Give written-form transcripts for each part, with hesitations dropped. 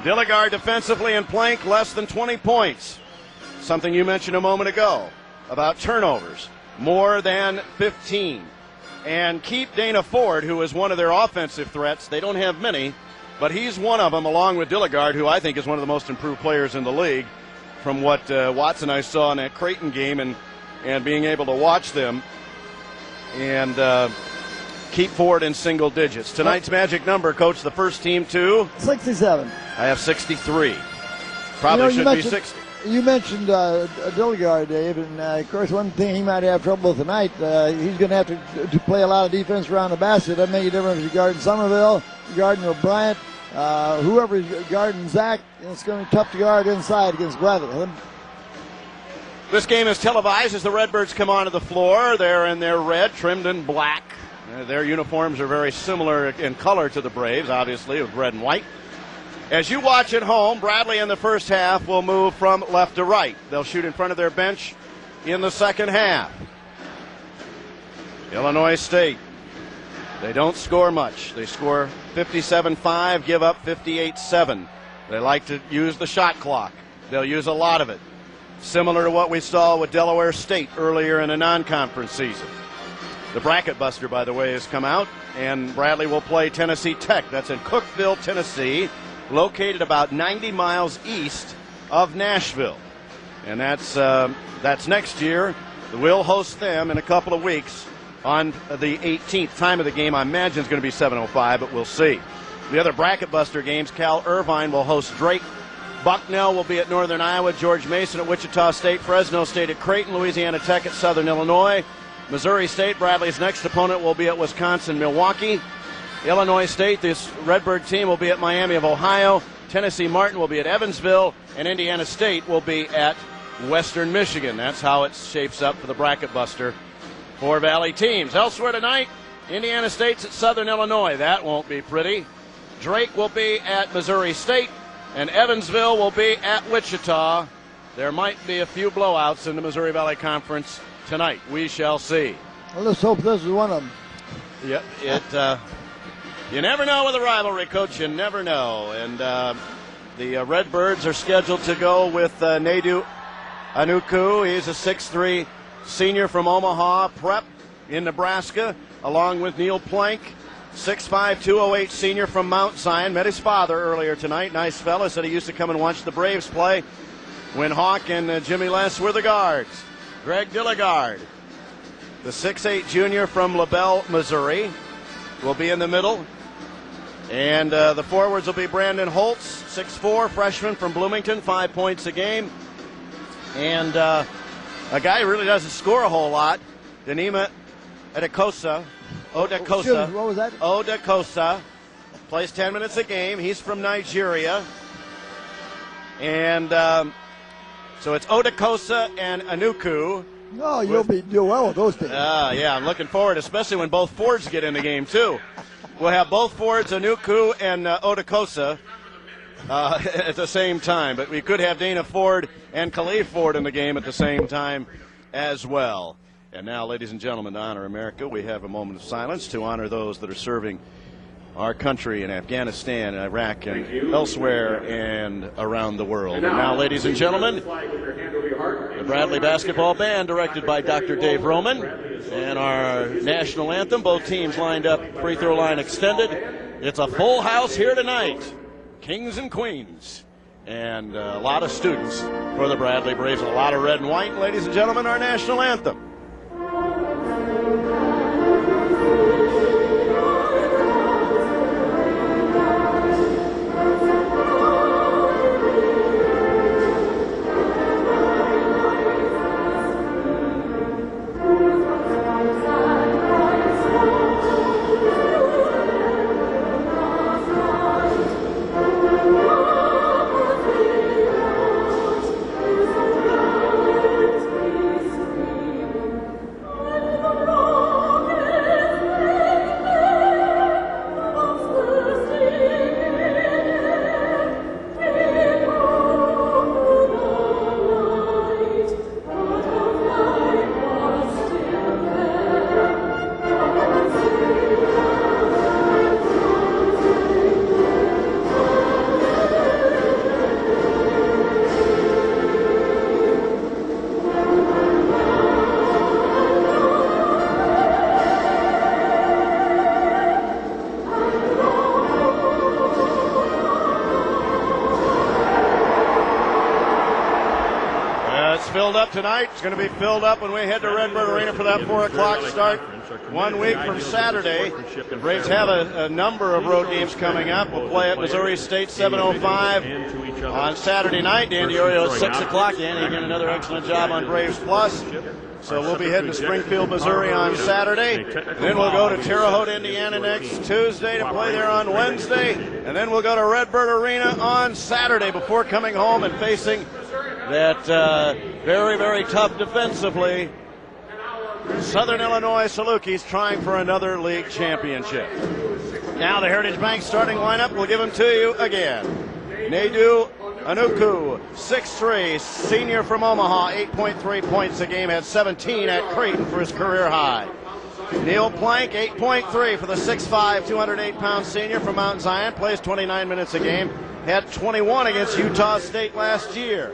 Dilligard defensively and Plank less than 20 points. Something you mentioned a moment ago about turnovers. More than 15. And keep Dana Ford, who is one of their offensive threats. They don't have many, but he's one of them, along with Dilligard, who I think is one of the most improved players in the league from what Watson and I saw in that Creighton game and being able to watch them. And keep Ford in single digits. Tonight's magic number, Coach, the first team to? 67. I have 63. Probably should be 60. You mentioned Dilligard, Dave, and of course one thing he might have trouble with tonight, he's going to have to play a lot of defense around the basket. Doesn't make a difference if you're guarding Somerville, guarding O'Brien, whoever's guarding Zach, it's going to be tough to guard inside against Glavit. This game is televised as the Redbirds come onto the floor. They're in their red, trimmed in black. Their uniforms are very similar in color to the Braves, obviously, with red and white. As you watch at home, Bradley in the first half will move from left to right. They'll shoot in front of their bench in the second half. Illinois State, they don't score much. They score 57-5, give up 58-7. They like to use the shot clock. They'll use a lot of it, similar to what we saw with Delaware State earlier in a non-conference season. The bracket buster, by the way, has come out, and Bradley will play Tennessee Tech. That's in Cookeville, Tennessee, located about 90 miles east of Nashville. And that's next year. We'll host them in a couple of weeks on the 18th. Time of the game, I imagine, is going to be 7:05, but we'll see. The other bracket buster games, Cal Irvine will host Drake. Bucknell will be at Northern Iowa. George Mason at Wichita State. Fresno State at Creighton. Louisiana Tech at Southern Illinois. Missouri State, Bradley's next opponent, will be at Wisconsin, Milwaukee. Illinois State, this Redbird team, will be at Miami of Ohio. Tennessee Martin will be at Evansville. And Indiana State will be at Western Michigan. That's how it shapes up for the bracket buster for Valley teams. Elsewhere tonight, Indiana State's at Southern Illinois. That won't be pretty. Drake will be at Missouri State. And Evansville will be at Wichita. There might be a few blowouts in the Missouri Valley Conference tonight. We shall see. Well, let's hope this is one of them. Yeah, you never know with a rivalry, Coach. You never know. And the Redbirds are scheduled to go with Nadu Anuku. He's a 6'3" senior from Omaha Prep in Nebraska, along with Neil Plank, 6'5", 208 senior from Mount Zion. Met his father earlier tonight. Nice fella. Said he used to come and watch the Braves play when Hawk and Jimmy Les were the guards. Greg Dilligard, the 6'8" junior from LaBelle, Missouri, will be in the middle. And the forwards will be Brandon Holtz, 6'4", freshman from Bloomington, 5 points a game. And a guy who really doesn't score a whole lot, Danima Odekosa. What was that? Odekosa plays 10 minutes a game. He's from Nigeria. And so it's Odekosa and Anuku. No, you'll do well with those teams. Yeah, I'm looking forward, especially when both Fords get in the game, too. We'll have both Fords, Anuku and Odekosa, at the same time. But we could have Dana Ford and Khalif Ford in the game at the same time as well. And now, ladies and gentlemen, to honor America, we have a moment of silence to honor those that are serving our country in Afghanistan, Iraq, and elsewhere and around the world. And now, ladies and gentlemen, the Bradley Basketball Band, directed by Dr. Dave Roman, and our national anthem. Both teams lined up, free throw line extended. It's a full house here tonight. Kings and queens. And a lot of students for the Bradley Braves. A lot of red and white. Ladies and gentlemen, our national anthem. filled up tonight. It's going to be filled up when we head to Redbird Arena for that 4 o'clock start. 1 week from Saturday. The Braves have a number of road games coming up. We'll play at Missouri State 7:05 on Saturday night. Dan Diorio at 6 o'clock. Danny again another excellent job on Braves Plus. So we'll be heading to Springfield, Missouri on Saturday. Then we'll go to Terre Haute, Indiana next Tuesday to play there on Wednesday. And then we'll go to Redbird Arena on Saturday before coming home and facing that very, very tough defensively Southern Illinois Salukis trying for another league championship. Now the Heritage Bank starting lineup. We'll give them to you again. Nadu Anuku, 6'3", senior from Omaha, 8.3 points a game, had 17 at Creighton for his career high. Neil Plank, 8.3 for the 6'5", 208-pound senior from Mount Zion, plays 29 minutes a game, had 21 against Utah State last year.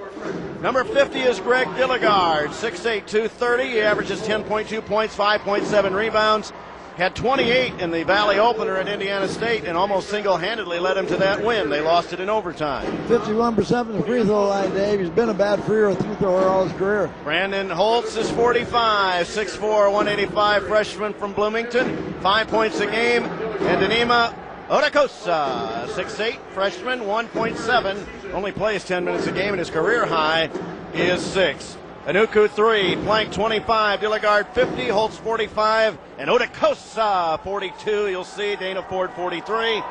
Number 50 is Greg Dilligard, 6'8", 230. He averages 10.2 points, 5.7 rebounds. Had 28 in the Valley opener at Indiana State and almost single-handedly led him to that win. They lost it in overtime. 51% from the free throw line, Dave. He's been a bad free thrower all his career. Brandon Holtz is 45, 6'4", 185 freshman from Bloomington, 5 points a game. And Denima Odakosa, 6'8", freshman, 1.7, only plays 10 minutes a game, and his career high is 6. Anuku 3, Plank 25, Dilligard 50, Holtz 45, and Odakosa 42. You'll see Dana Ford 43.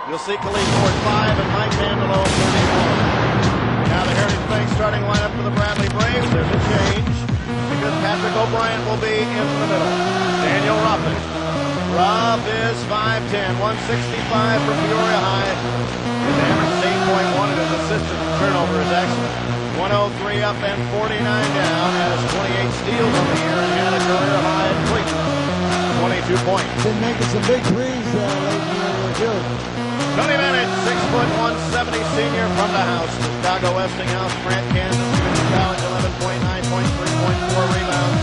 You'll see Khalid Ford 5 and Mike Vandelo 34. Now the Heritage Bank starting lineup for the Bradley Braves. There's a change because Patrick O'Brien will be in the middle. Daniel Ruffin. Rob is 5'10", 165 for Peoria High. His average is 8.1 and his assist to turnover is excellent. 103 up and 49 down, has 28 steals on the year and had a career high at Cleveland. 22 points. Been making some big threes late in the year, too. Tony Bennett, 6'1", 170 senior from the house. Chicago Westinghouse, Grant, Kansas, Community College, 11.9 points, 3.4 rebounds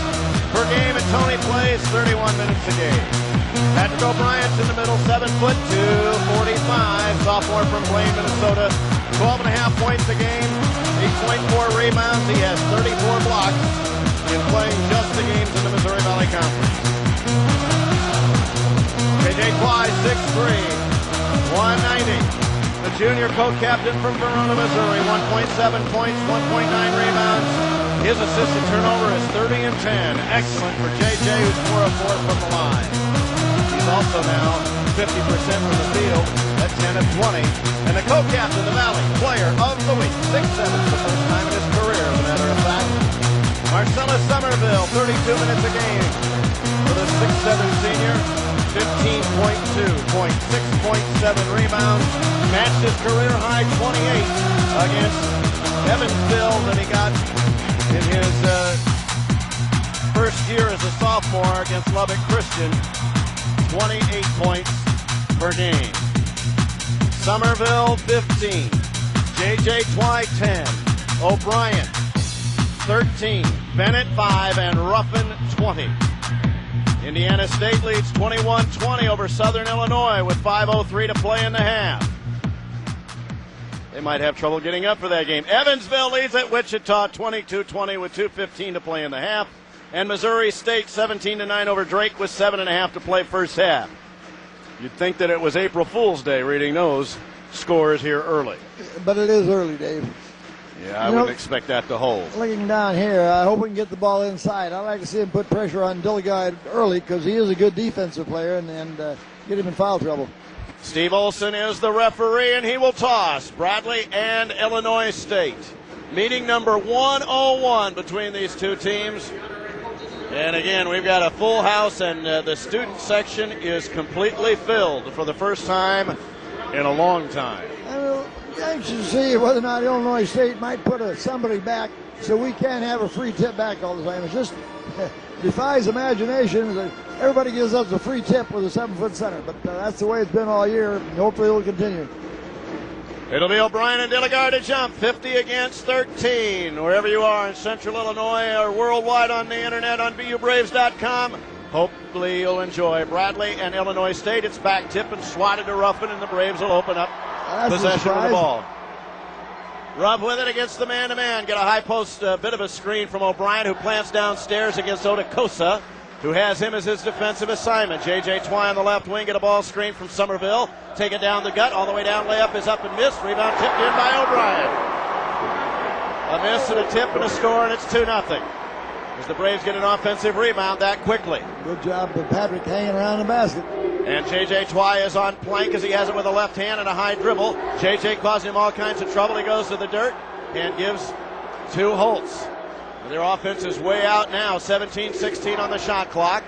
per game, and Tony plays 31 minutes a game. Patrick O'Brien's in the middle, 7'2", 45, sophomore from Blaine, Minnesota, 12.5 points a game, 8.4 rebounds. He has 34 blocks in playing just the games in the Missouri Valley Conference. J.J. Twy, 6'3", 190. The junior co-captain from Verona, Missouri, 1.7 points, 1.9 rebounds. His assist to turnover is 30 and 10. Excellent for J.J., who's 4 of 4 from the line. He's also now 50% from the field at 10 of 20. And the co-captain, the Valley Player of the Week, 6'7", the first time in his career, as a matter of fact. Marcellus Somerville, 32 minutes a game for the 6'7" senior, 15.2 points, 6.7 rebounds, matched his career high 28 against Evansville that he got in his first year as a sophomore against Lubbock Christian, 28 points per game. Somerville 15, J.J. Twy 10, O'Brien 13, Bennett 5, and Ruffin 20. Indiana State leads 21-20 over Southern Illinois with 5:03 to play in the half. They might have trouble getting up for that game. Evansville leads at Wichita 22-20 with 2:15 to play in the half. And Missouri State 17-9 over Drake with 7.5 to play first half. You'd think that it was April Fool's Day reading those scores here early. But it is early, Dave. Yeah, I wouldn't expect that to hold. Looking down here, I hope we can get the ball inside. I'd like to see him put pressure on Dilligard early because he is a good defensive player and get him in foul trouble. Steve Olson is the referee, and he will toss Bradley and Illinois State. Meeting number 101 between these two teams. And again, we've got a full house, and the student section is completely filled for the first time in a long time. I'm anxious to see whether or not Illinois State might put somebody back so we can't have a free tip back all the time. It just defies imagination that everybody gives us a free tip with a 7-foot center. But that's the way it's been all year, and hopefully it will continue. It'll be O'Brien and Dilligard to jump, 50 against 13. Wherever you are in Central Illinois or worldwide on the internet on BUBraves.com, hopefully you'll enjoy Bradley and Illinois State. It's back tip and swatted to Ruffin, and the Braves will open up possession of the ball. Ruff with it against the man-to-man. Get a high post, bit of a screen from O'Brien, who plants downstairs against Odakosa, who has him as his defensive assignment. J.J. Twy on the left wing. Get a ball screen from Somerville. Take it down the gut. All the way down. Layup is up and missed. Rebound tipped in by O'Brien. A miss and a tip and a score, and it's 2-0. As the Braves get an offensive rebound that quickly. Good job of Patrick hanging around the basket. And J.J. Twy is on plank as he has it with a left hand and a high dribble. J.J. causing him all kinds of trouble. He goes to the dirt and gives to Holtz. Their offense is way out now. 17-16 on the shot clock.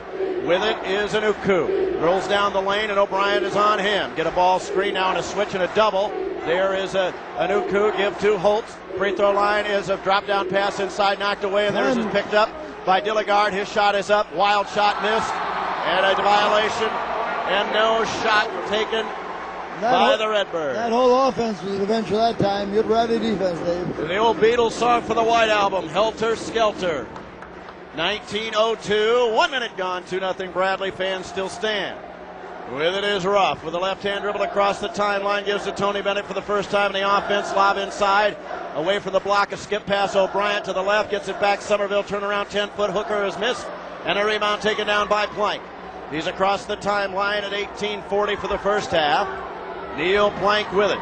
With it is Anuku. Rolls down the lane and O'Brien is on him. Get a ball screen now and a switch and a double. There is Anuku. Give to Holtz. Free throw line is a drop down pass inside, knocked away, and theirs is picked up by Dilligard. His shot is up. Wild shot missed. And a violation. And no shot taken by the Redbirds. That whole offense was adventure that time. Good rowdy defense, Dave. The old Beatles song for the White Album, Helter Skelter. 19:02, 1 minute gone, 2-0 Bradley. Fans still stand. With it is Ruff with a left-hand dribble across the timeline. Gives to Tony Bennett for the first time in the offense. Lob inside. Away from the block. A skip pass. O'Brien to the left. Gets it back. Somerville turnaround 10-foot hooker is missed. And a rebound taken down by Plank. He's across the timeline at 18:40 for the first half. Neil Plank with it.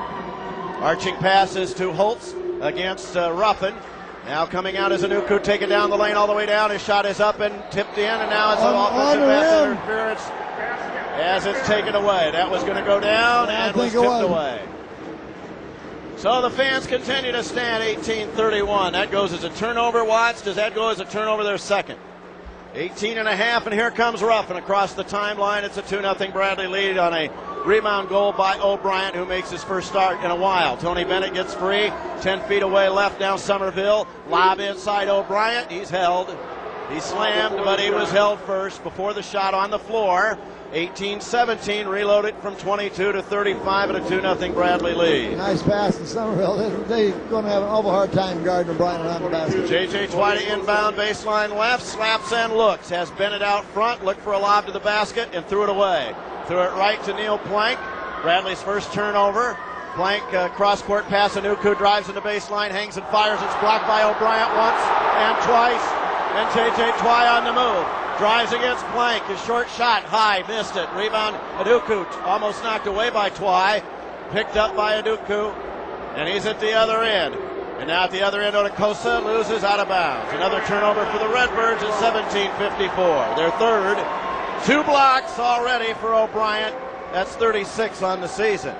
Arching passes to Holtz against Ruffin. Now coming out as Anuku, taken down the lane all the way down. His shot is up and tipped in, and now it's an offensive pass interference as it's taken away. That was going to go down and was tipped away. So the fans continue to stand. 18:31. That goes as a turnover. Watts, does that go as a turnover? Their second. 18.5, and here comes Ruffin across the timeline. It's a 2-0 Bradley lead on a rebound goal by O'Brien, who makes his first start in a while. Tony Bennett gets free. 10 feet away left now Somerville. Lob inside O'Brien. He's held. He slammed, but he was held first before the shot on the floor. 18-17, reloaded from 22 to 35 at a 2-0 Bradley lead. Nice pass to Somerville. They're going to have an awful hard time guarding O'Brien around the basket. J.J. Twy to inbound, baseline left, slaps and looks. Has Bennett out front, looked for a lob to the basket and threw it away. Threw it right to Neil Plank. Bradley's first turnover. Plank cross-court pass. Anuku drives in the baseline, hangs and fires. It's blocked by O'Brien once and twice. And J.J. Twy on the move. Drives against Plank. His short shot, high, missed it. Rebound, Anuku, almost knocked away by Twy. Picked up by Anuku, and he's at the other end. And now at the other end, Odakosa loses out of bounds. Another turnover for the Redbirds at 17:54. Their third. 2 blocks already for O'Brien. That's 36 on the season.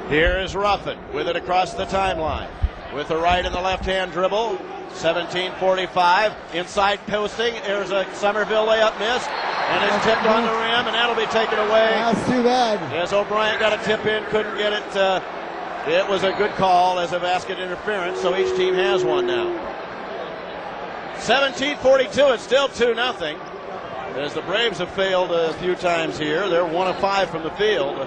Here is Ruffin with it across the timeline. With the right and the left-hand dribble. 17:45. Inside posting. There's a Somerville layup missed. And it's tipped on the rim, and that'll be taken away. That's too bad. As O'Brien got a tip in, couldn't get it. It was a good call as a basket interference, so each team has one now. 17:42. It's still 2-0. As the Braves have failed a few times here. They're 1 of 5 from the field.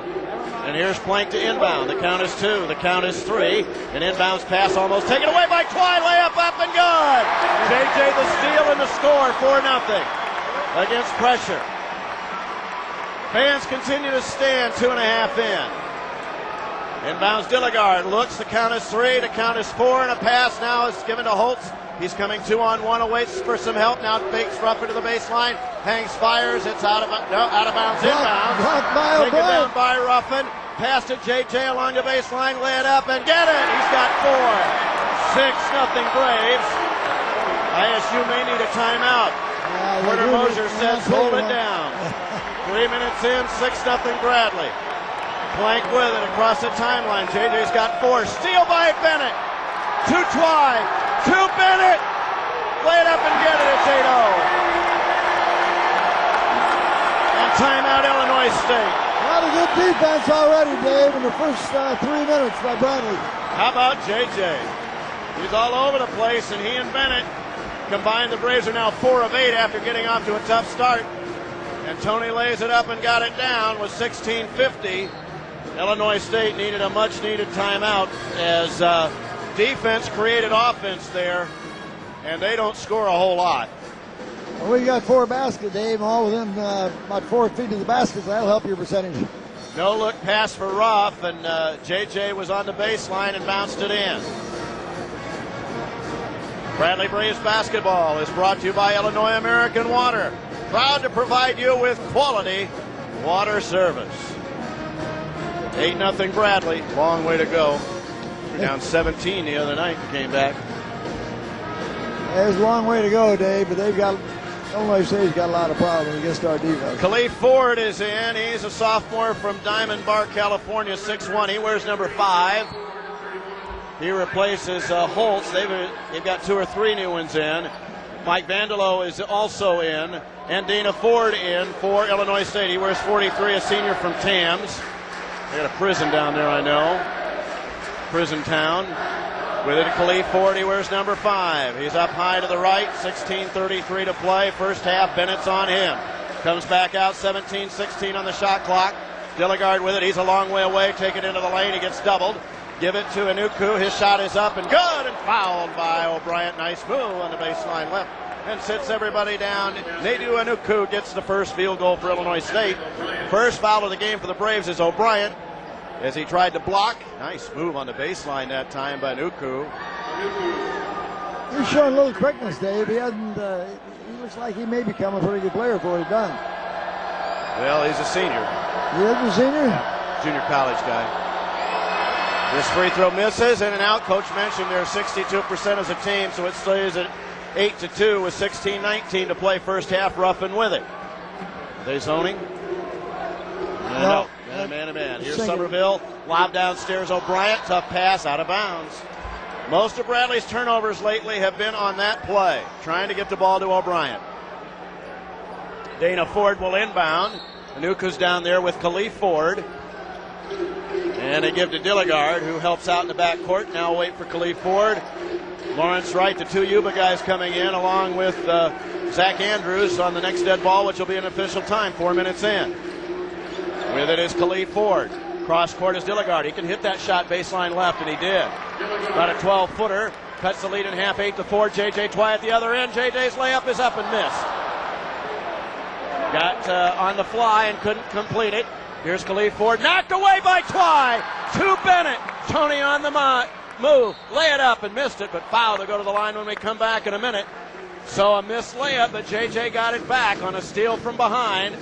And here's Plank to inbound. The count is 2. The count is 3. An inbounds pass almost taken away by Twy. Layup up and good. J.J. the steal and the score. 4-0 against pressure. Fans continue to stand 2.5 in. Inbounds Dilligard. Looks. The count is 3. The count is 4. And a pass now is given to Holtz. He's coming 2-on-1, awaits for some help. Now fakes Ruffin to the baseline. Hangs, fires. It's out of bounds. Inbounds. Taken down by Ruffin. Pass to J.J. along the baseline. Lay it up and get it. He's got 4. 6-0 Braves. ISU may need a timeout. Porter Mosier says hold it down. 3 minutes in, 6-0 Bradley. Plank with it across the timeline. J.J.'s got 4. Steal by Bennett. To Twy. To Bennett. Lay it up and get it. It's 8-0. And timeout Illinois State. A lot of good defense already, Dave, in the first 3 minutes by Bradley. How about J.J.? He's all over the place, and he and Bennett combined. The Braves are now 4 of 8 after getting off to a tough start. And Tony lays it up and got it down with 16:50. Illinois State needed a much-needed timeout as defense created offense there, and they don't score a whole lot. Well, we got 4 baskets, Dave, all within about 4 feet of the baskets. That'll help your percentage. No look pass for Ruff, and JJ was on the baseline and bounced it in. Bradley Braves basketball is brought to you by Illinois American Water. Proud to provide you with quality water service. 8-0 Bradley. Long way to go. We're down 17 the other night and came back. There's a long way to go, Dave, but Illinois State's got a lot of problems against our defense. Khalif Ford is in. He's a sophomore from Diamond Bar, California, 6'1". He wears number 5. He replaces Holtz. They've got 2 or 3 new ones in. Mike Vandelo is also in. And Dana Ford in for Illinois State. He wears 43, a senior from Tams. They got a prison down there, I know. Prison town. With it, Khalif Ford, he wears number 5. He's up high to the right, 16:33 to play. First half, Bennett's on him. Comes back out, 17-16 on the shot clock. Dilligard with it, he's a long way away. Take it into the lane, he gets doubled. Give it to Anuku, his shot is up and good, and fouled by O'Brien. Nice move on the baseline left, and sits everybody down. Nadu Anuku gets the first field goal for Illinois State. First foul of the game for the Braves is O'Brien, as he tried to block. Nice move on the baseline that time by Nuku. He's showing a little quickness, Dave. He looks like he may become a pretty good player for what he's done. Well, he's a senior. He is a senior? Junior college guy. This free throw misses, in and out. Coach mentioned they're 62% as a team, so it stays at 8-2 with 16-19 to play first half. Ruffin with it. Are they zoning? No. Man. Here's Somerville. Lob downstairs. O'Brien. Tough pass. Out of bounds. Most of Bradley's turnovers lately have been on that play. Trying to get the ball to O'Brien. Dana Ford will inbound. Anuku's down there with Khalif Ford. And they give to Dilligard, who helps out in the backcourt. Now wait for Khalif Ford. Lawrence Wright, the 2 Yuba guys coming in, along with Zach Andrews on the next dead ball, which will be an official time, 4 minutes in. With it is Khalif Ford. Cross court is Dilligard. He can hit that shot baseline left, and he did. About a 12-footer. Cuts the lead in half, 8-4. J.J. Twy at the other end. J.J.'s layup is up and missed. Got on the fly and couldn't complete it. Here's Khalif Ford. Knocked away by Twy. To Bennett. Tony on the move. Lay it up and missed it, but foul to go to the line when we come back in a minute. So a missed layup, but J.J. got it back on a steal from behind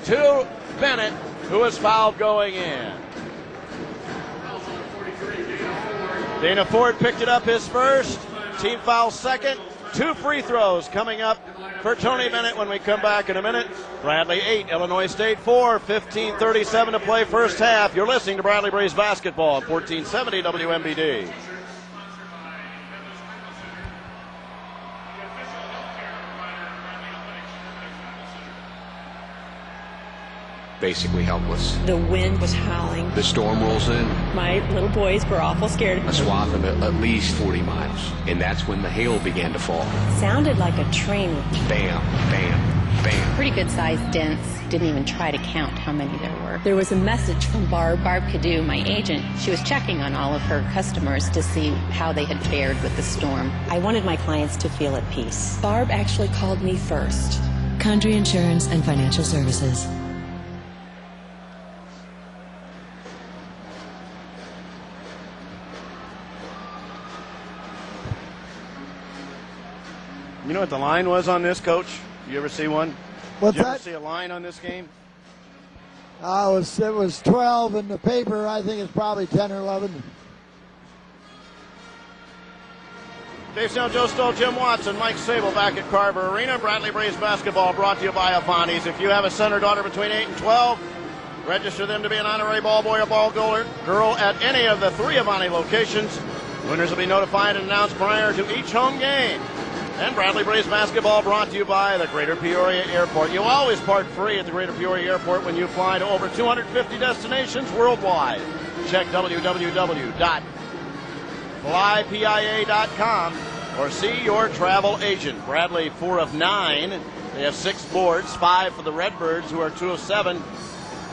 to Bennett, who was fouled going in. Dana Ford picked it up his first. Team foul second. 2 free throws coming up for Tony Bennett when we come back in a minute. Bradley 8, Illinois State 4, 15:37 to play first half. You're listening to Bradley Braves basketball on 1470 WMBD. Basically helpless. The wind was howling. The storm rolls in. My little boys were awful scared. A swath of at least 40 miles. And that's when the hail began to fall. Sounded like a train. Bam, bam, bam. Pretty good sized dents. Didn't even try to count how many there were. There was a message from Barb. Barb Cadu, my agent, she was checking on all of her customers to see how they had fared with the storm. I wanted my clients to feel at peace. Barb actually called me first. Condry Insurance and Financial Services. You know what the line was on this, Coach? You ever see one? What's Did you ever that? see a line on this game? It was 12 in the paper. I think it's probably 10 or 11. Dave Snell, Joe Stoll, Jim Watson, Mike Sable back at Carver Arena. Bradley Braves basketball brought to you by Avanti's. If you have a son or daughter between 8 and 12, register them to be an honorary ball boy or ball girl at any of the 3 Avanti locations. Winners will be notified and announced prior to each home game. And Bradley Braves basketball brought to you by the Greater Peoria Airport. You always park free at the Greater Peoria Airport when you fly to over 250 destinations worldwide. Check www.flypia.com or see your travel agent. Bradley 4 of 9. They have 6 boards, 5 for the Redbirds, who are 2 of 7.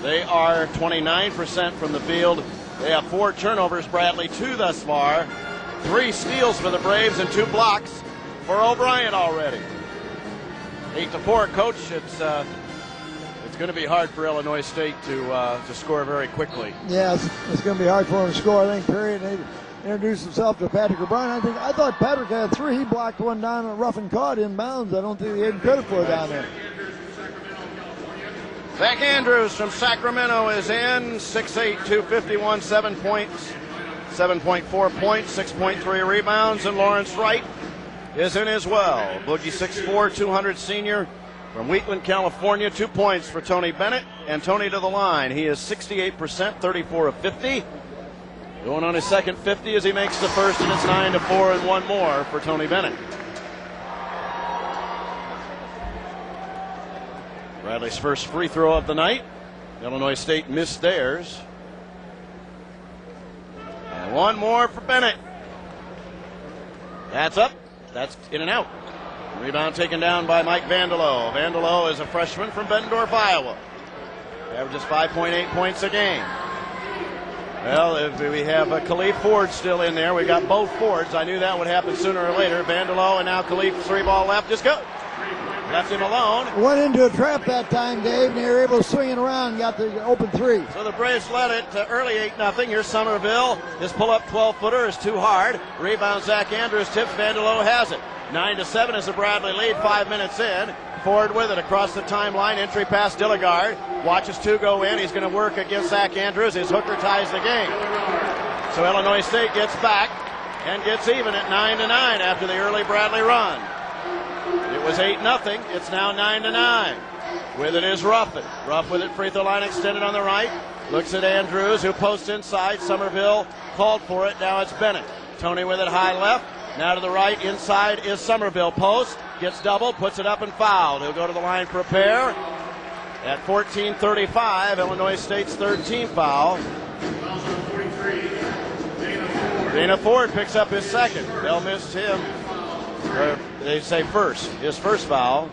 They are 29% from the field. They have 4 turnovers, Bradley 2 thus far. 3 steals for the Braves and 2 blocks for O'Brien already. 8-4, Coach. It's going to be hard for Illinois State to score very quickly. Yes, it's going to be hard for him to score. I think Peoria introduced himself to Patrick O'Brien. I thought Patrick had 3. He blocked one down at rough and caught inbounds. I don't think he had credit for it down there. Zach Andrews from Sacramento is in. 6'8", 251, 7 points, 7.4 points, 6.3 rebounds, and Lawrence Wright is in as well. Boogie 6'4", 200 senior from Wheatland, California. 2 points for Tony Bennett, and Tony to the line. He is 68%, 34 of 50. Going on his second 50 as he makes the first, and it's 9-4 and one more for Tony Bennett. Bradley's first free throw of the night. Illinois State missed theirs. And one more for Bennett. That's up. That's in and out. Rebound taken down by Mike Vandelo. Vandelo is a freshman from Bettendorf, Iowa. Averages 5.8 points a game. Well, if we have Khalif Ford still in there, we got both Fords. I knew that would happen sooner or later. Vandelo and now Khalif, 3-ball left. Just go. Left him alone. Went into a trap that time, Dave, and they were able to swing it around and got the open 3. So the Braves led it to early 8-0. Here's Somerville. His pull-up 12-footer is too hard. Rebound Zach Andrews tips. Vandelo has it. 9-7 is the Bradley lead. 5 minutes in. Ford with it across the timeline. Entry pass Dilligard. Watches 2 go in. He's going to work against Zach Andrews. His hooker ties the game. So Illinois State gets back and gets even at 9-9 after the early Bradley run. It was 8-0. It's now 9-9. With it is Ruffin. Ruff with it. Free throw line extended on the right. Looks at Andrews, who posts inside. Somerville called for it. Now it's Bennett. Tony with it high left. Now to the right. Inside is Somerville. Post. Gets doubled. Puts it up and fouled. He'll go to the line for a pair. At 14:35, Illinois State's third team foul. Dana Ford picks up his second. They'll miss him. Or they say first. His first foul.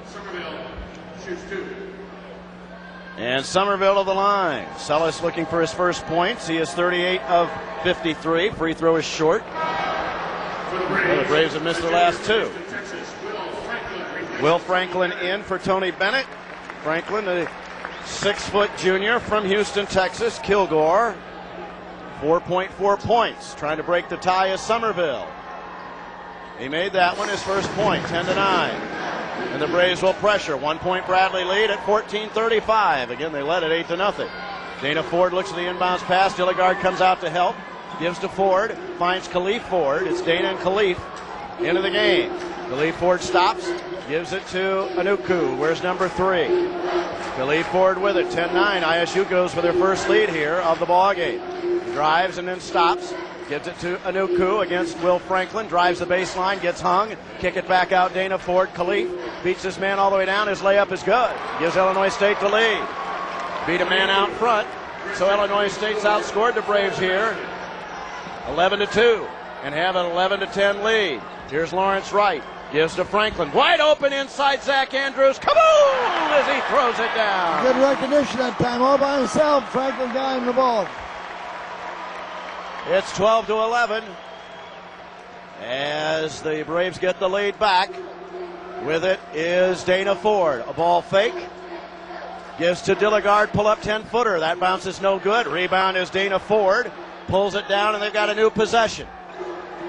And Somerville to the line. Sellis looking for his first points. He is 38 of 53. Free throw is short. Well, the Braves have missed the last 2. Will Franklin in for Tony Bennett. Franklin, the 6-foot junior from Houston, Texas. Kilgore, 4.4 points. Trying to break the tie is Somerville. He made that one his first point, 10-9. And the Braves will pressure. 1 point Bradley lead at 14:35. Again, they led it 8-0. Dana Ford looks at the inbounds pass. Dilligard comes out to help. Gives to Ford. Finds Khalif Ford. It's Dana and Khalif into the game. Khalif Ford stops. Gives it to Anuku. Where's number 3? Khalif Ford with it. 10-9. ISU goes for their first lead here of the ball game. Drives and then stops. Gives it to Anuku against Will Franklin. Drives the baseline. Gets hung. Kick it back out. Dana Ford. Khalif beats this man all the way down. His layup is good. Gives Illinois State the lead. Beat a man out front. So Illinois State's outscored the Braves here 11-2 and have an 11-10 lead. Here's Lawrence Wright. Gives to Franklin. Wide open inside Zach Andrews. Kaboom! As he throws it down. Good recognition that time. All by himself. Franklin got him the ball. It's 12-11 as the Braves get the lead back. With it is Dana Ford. A ball fake. Gives to Dilligard. Pull up 10-footer. That bounce is no good. Rebound is Dana Ford. Pulls it down and they've got a new possession.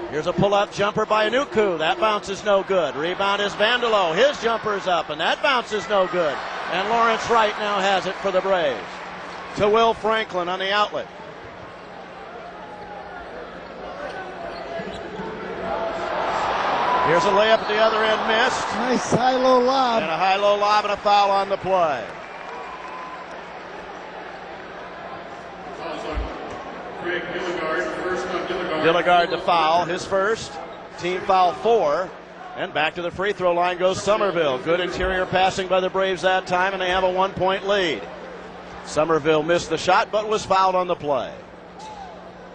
Here's a pull-up jumper by Anuku. That bounce is no good. Rebound is Vandelo. His jumper's up, and that bounce is no good. And Lawrence Wright now has it for the Braves. To Will Franklin on the outlet. Here's a layup at the other end, missed. Nice high-low lob. And a high-low lob and a foul on the play. Dilligard to foul, his first. Team foul 4. And back to the free throw line goes Somerville. Good interior passing by the Braves that time, and they have a 1-point lead. Somerville missed the shot, but was fouled on the play.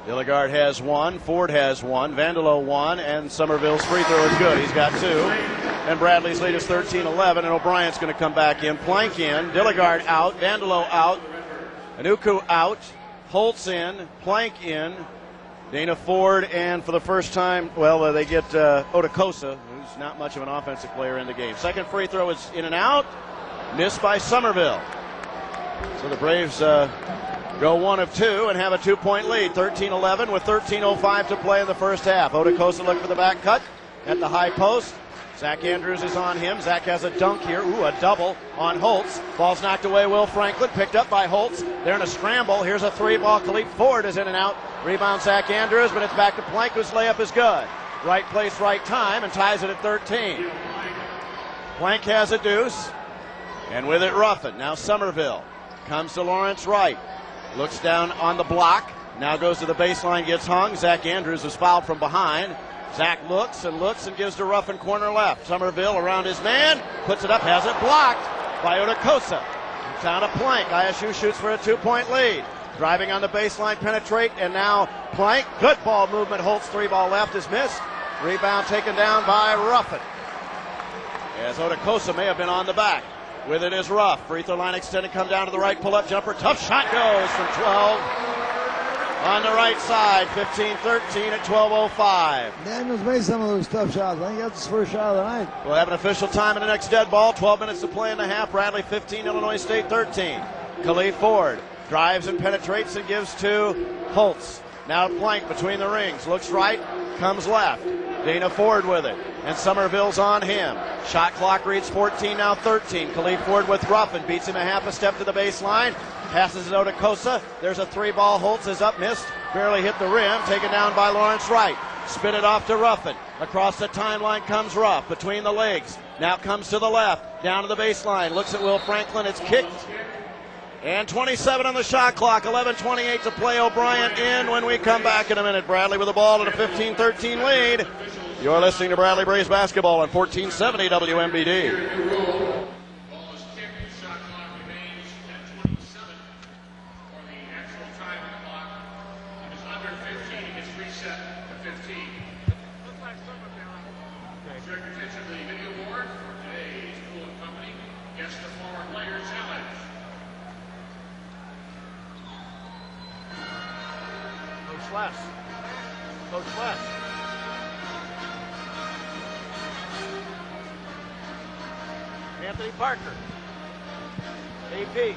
Dilligard has 1, Ford has 1, Vandelo 1, and Somerville's free throw is good. He's got 2. And Bradley's lead is 13-11, and O'Brien's going to come back in. Plank in, Dilligard out, Vandelo out, Anuku out, Holtz in, Plank in, Dana Ford, and for the first time, they get Otakosa, who's not much of an offensive player, in the game. Second free throw is in and out, missed by Somerville. So the Braves go 1 of 2 and have a 2-point lead, 13-11 with 13:05 to play in the first half. Otakosa looked for the back cut at the high post. Zach Andrews is on him. Zach has a dunk here. A double on Holtz. Ball's knocked away. Will Franklin picked up by Holtz. They're in a scramble. Here's a 3-ball. Khalif Ford is in and out. Rebound Zach Andrews, but it's back to Plank, whose layup is good. Right place, right time, and ties it at 13. Plank has a deuce, and with it Ruffin. Now Somerville comes to Lawrence Wright. Looks down on the block. Now goes to the baseline, gets hung. Zach Andrews is fouled from behind. Zach looks and gives to Ruffin, corner left. Somerville around his man, puts it up, has it blocked by Otakosa. Down to Plank. ISU shoots for a 2-point lead. Driving on the baseline, penetrate, and now Plank. Good ball movement. Holtz 3-ball left is missed. Rebound taken down by Ruffin, as Otakosa may have been on the back. With it is Ruff. Free throw line extended, come down to the right, pull-up jumper. Tough shot goes from 12. On the right side, 15-13 at 12:05. Daniels made some of those tough shots. I think that's his first shot of the night. We'll have an official time in the next dead ball. 12 minutes to play in the half. Bradley 15, Illinois State 13. Khalif Ford drives and penetrates and gives to Holtz. Now Plank between the rings. Looks right, comes left. Dana Ford with it, and Somerville's on him. Shot clock reads 14, now 13. Khalif Ford with Ruffin, beats him a half a step to the baseline. Passes it to Otakosa. There's a 3-ball. Holtz is up, missed. Barely hit the rim. Taken down by Lawrence Wright. Spin it off to Ruffin. Across the timeline comes Ruff. Between the legs. Now comes to the left. Down to the baseline. Looks at Will Franklin. It's kicked. And 27 on the shot clock. 11:28 to play. O'Brien in when we come back in a minute. Bradley with the ball and a 15-13 lead. You're listening to Bradley Braves basketball on 1470 WMBD. Coach Les. Anthony Parker. AP.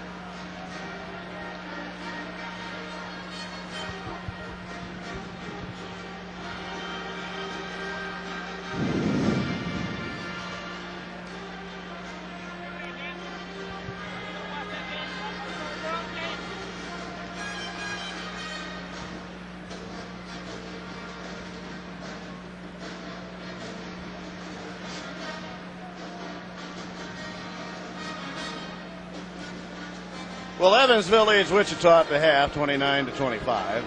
Well, Evansville leads Wichita at the half, 29-25.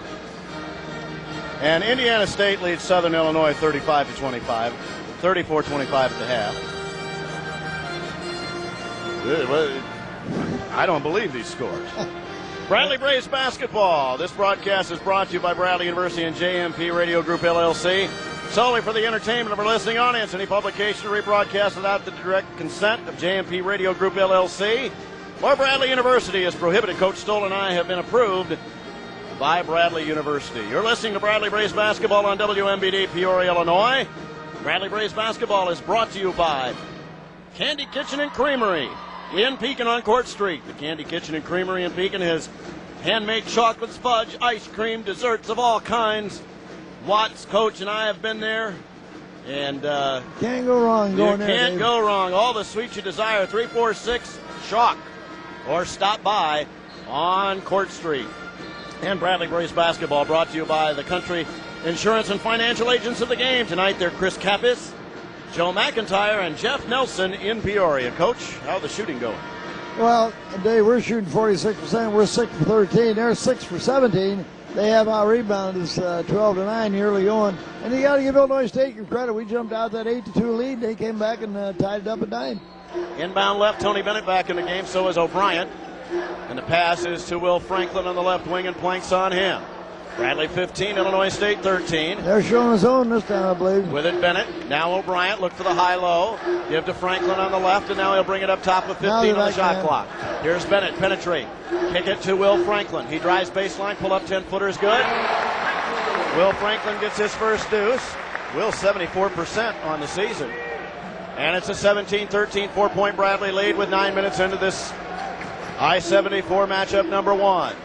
And Indiana State leads Southern Illinois 35-25, 34-25 at the half. I don't believe these scores. Bradley Braves basketball. This broadcast is brought to you by Bradley University and JMP Radio Group LLC. Solely for the entertainment of our listening audience. Any publication or rebroadcast without the direct consent of JMP Radio Group LLC or Bradley University is prohibited. Coach Stoll and I have been approved by Bradley University. You're listening to Bradley Braves basketball on WMBD Peoria, Illinois. Bradley Braves basketball is brought to you by Candy Kitchen and Creamery in Pekin on Court Street. The Candy Kitchen and Creamery in Pekin has handmade chocolates, fudge, ice cream, desserts of all kinds. Watts, Coach, and I have been there. And can't go wrong going there. You can't go wrong. All the sweets you desire. 346 Chalk. Or stop by on Court Street. And Bradley Braves basketball brought to you by the Country Insurance and Financial Agents of the game. Tonight they're Chris Kappis, Joe McIntyre, and Jeff Nelson in Peoria. Coach, how's the shooting going? Well, Dave, we're shooting 46%. We're 6 for 13. They're 6 for 17. They have our rebound is 12-9 early going. And you got to give Illinois State your credit. We jumped out that 8-2 lead. They came back and tied it up at 9. Inbound left, Tony Bennett back in the game, so is O'Brien. And the pass is to Will Franklin on the left wing, and Plank's on him. Bradley 15, Illinois State 13. They're showing his own this time, I believe. With it, Bennett. Now O'Brien, look for the high-low. Give to Franklin on the left, and now he'll bring it up top of 15 on the shot clock. Here's Bennett, penetrate. Kick it to Will Franklin. He drives baseline, pull up 10-footers, good. Will Franklin gets his first deuce. Will 74% on the season. And it's a 17-13 4-point Bradley lead with 9 minutes into this I-74 matchup number 1.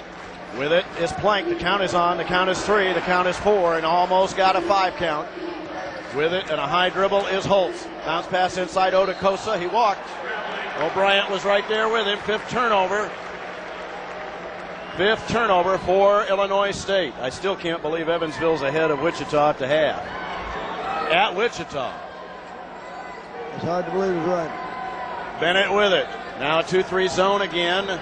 With it is Plank. The count is on. The count is 3. The count is 4, and almost got a 5 count. With it and a high dribble is Holtz. Bounce pass inside Odakosa. He walked. O'Brien was right there with him. 5th turnover. 5th turnover for Illinois State. I still can't believe Evansville's ahead of Wichita at the half. At Wichita. It's hard to believe he's right. Bennett with it. Now a 2-3 zone again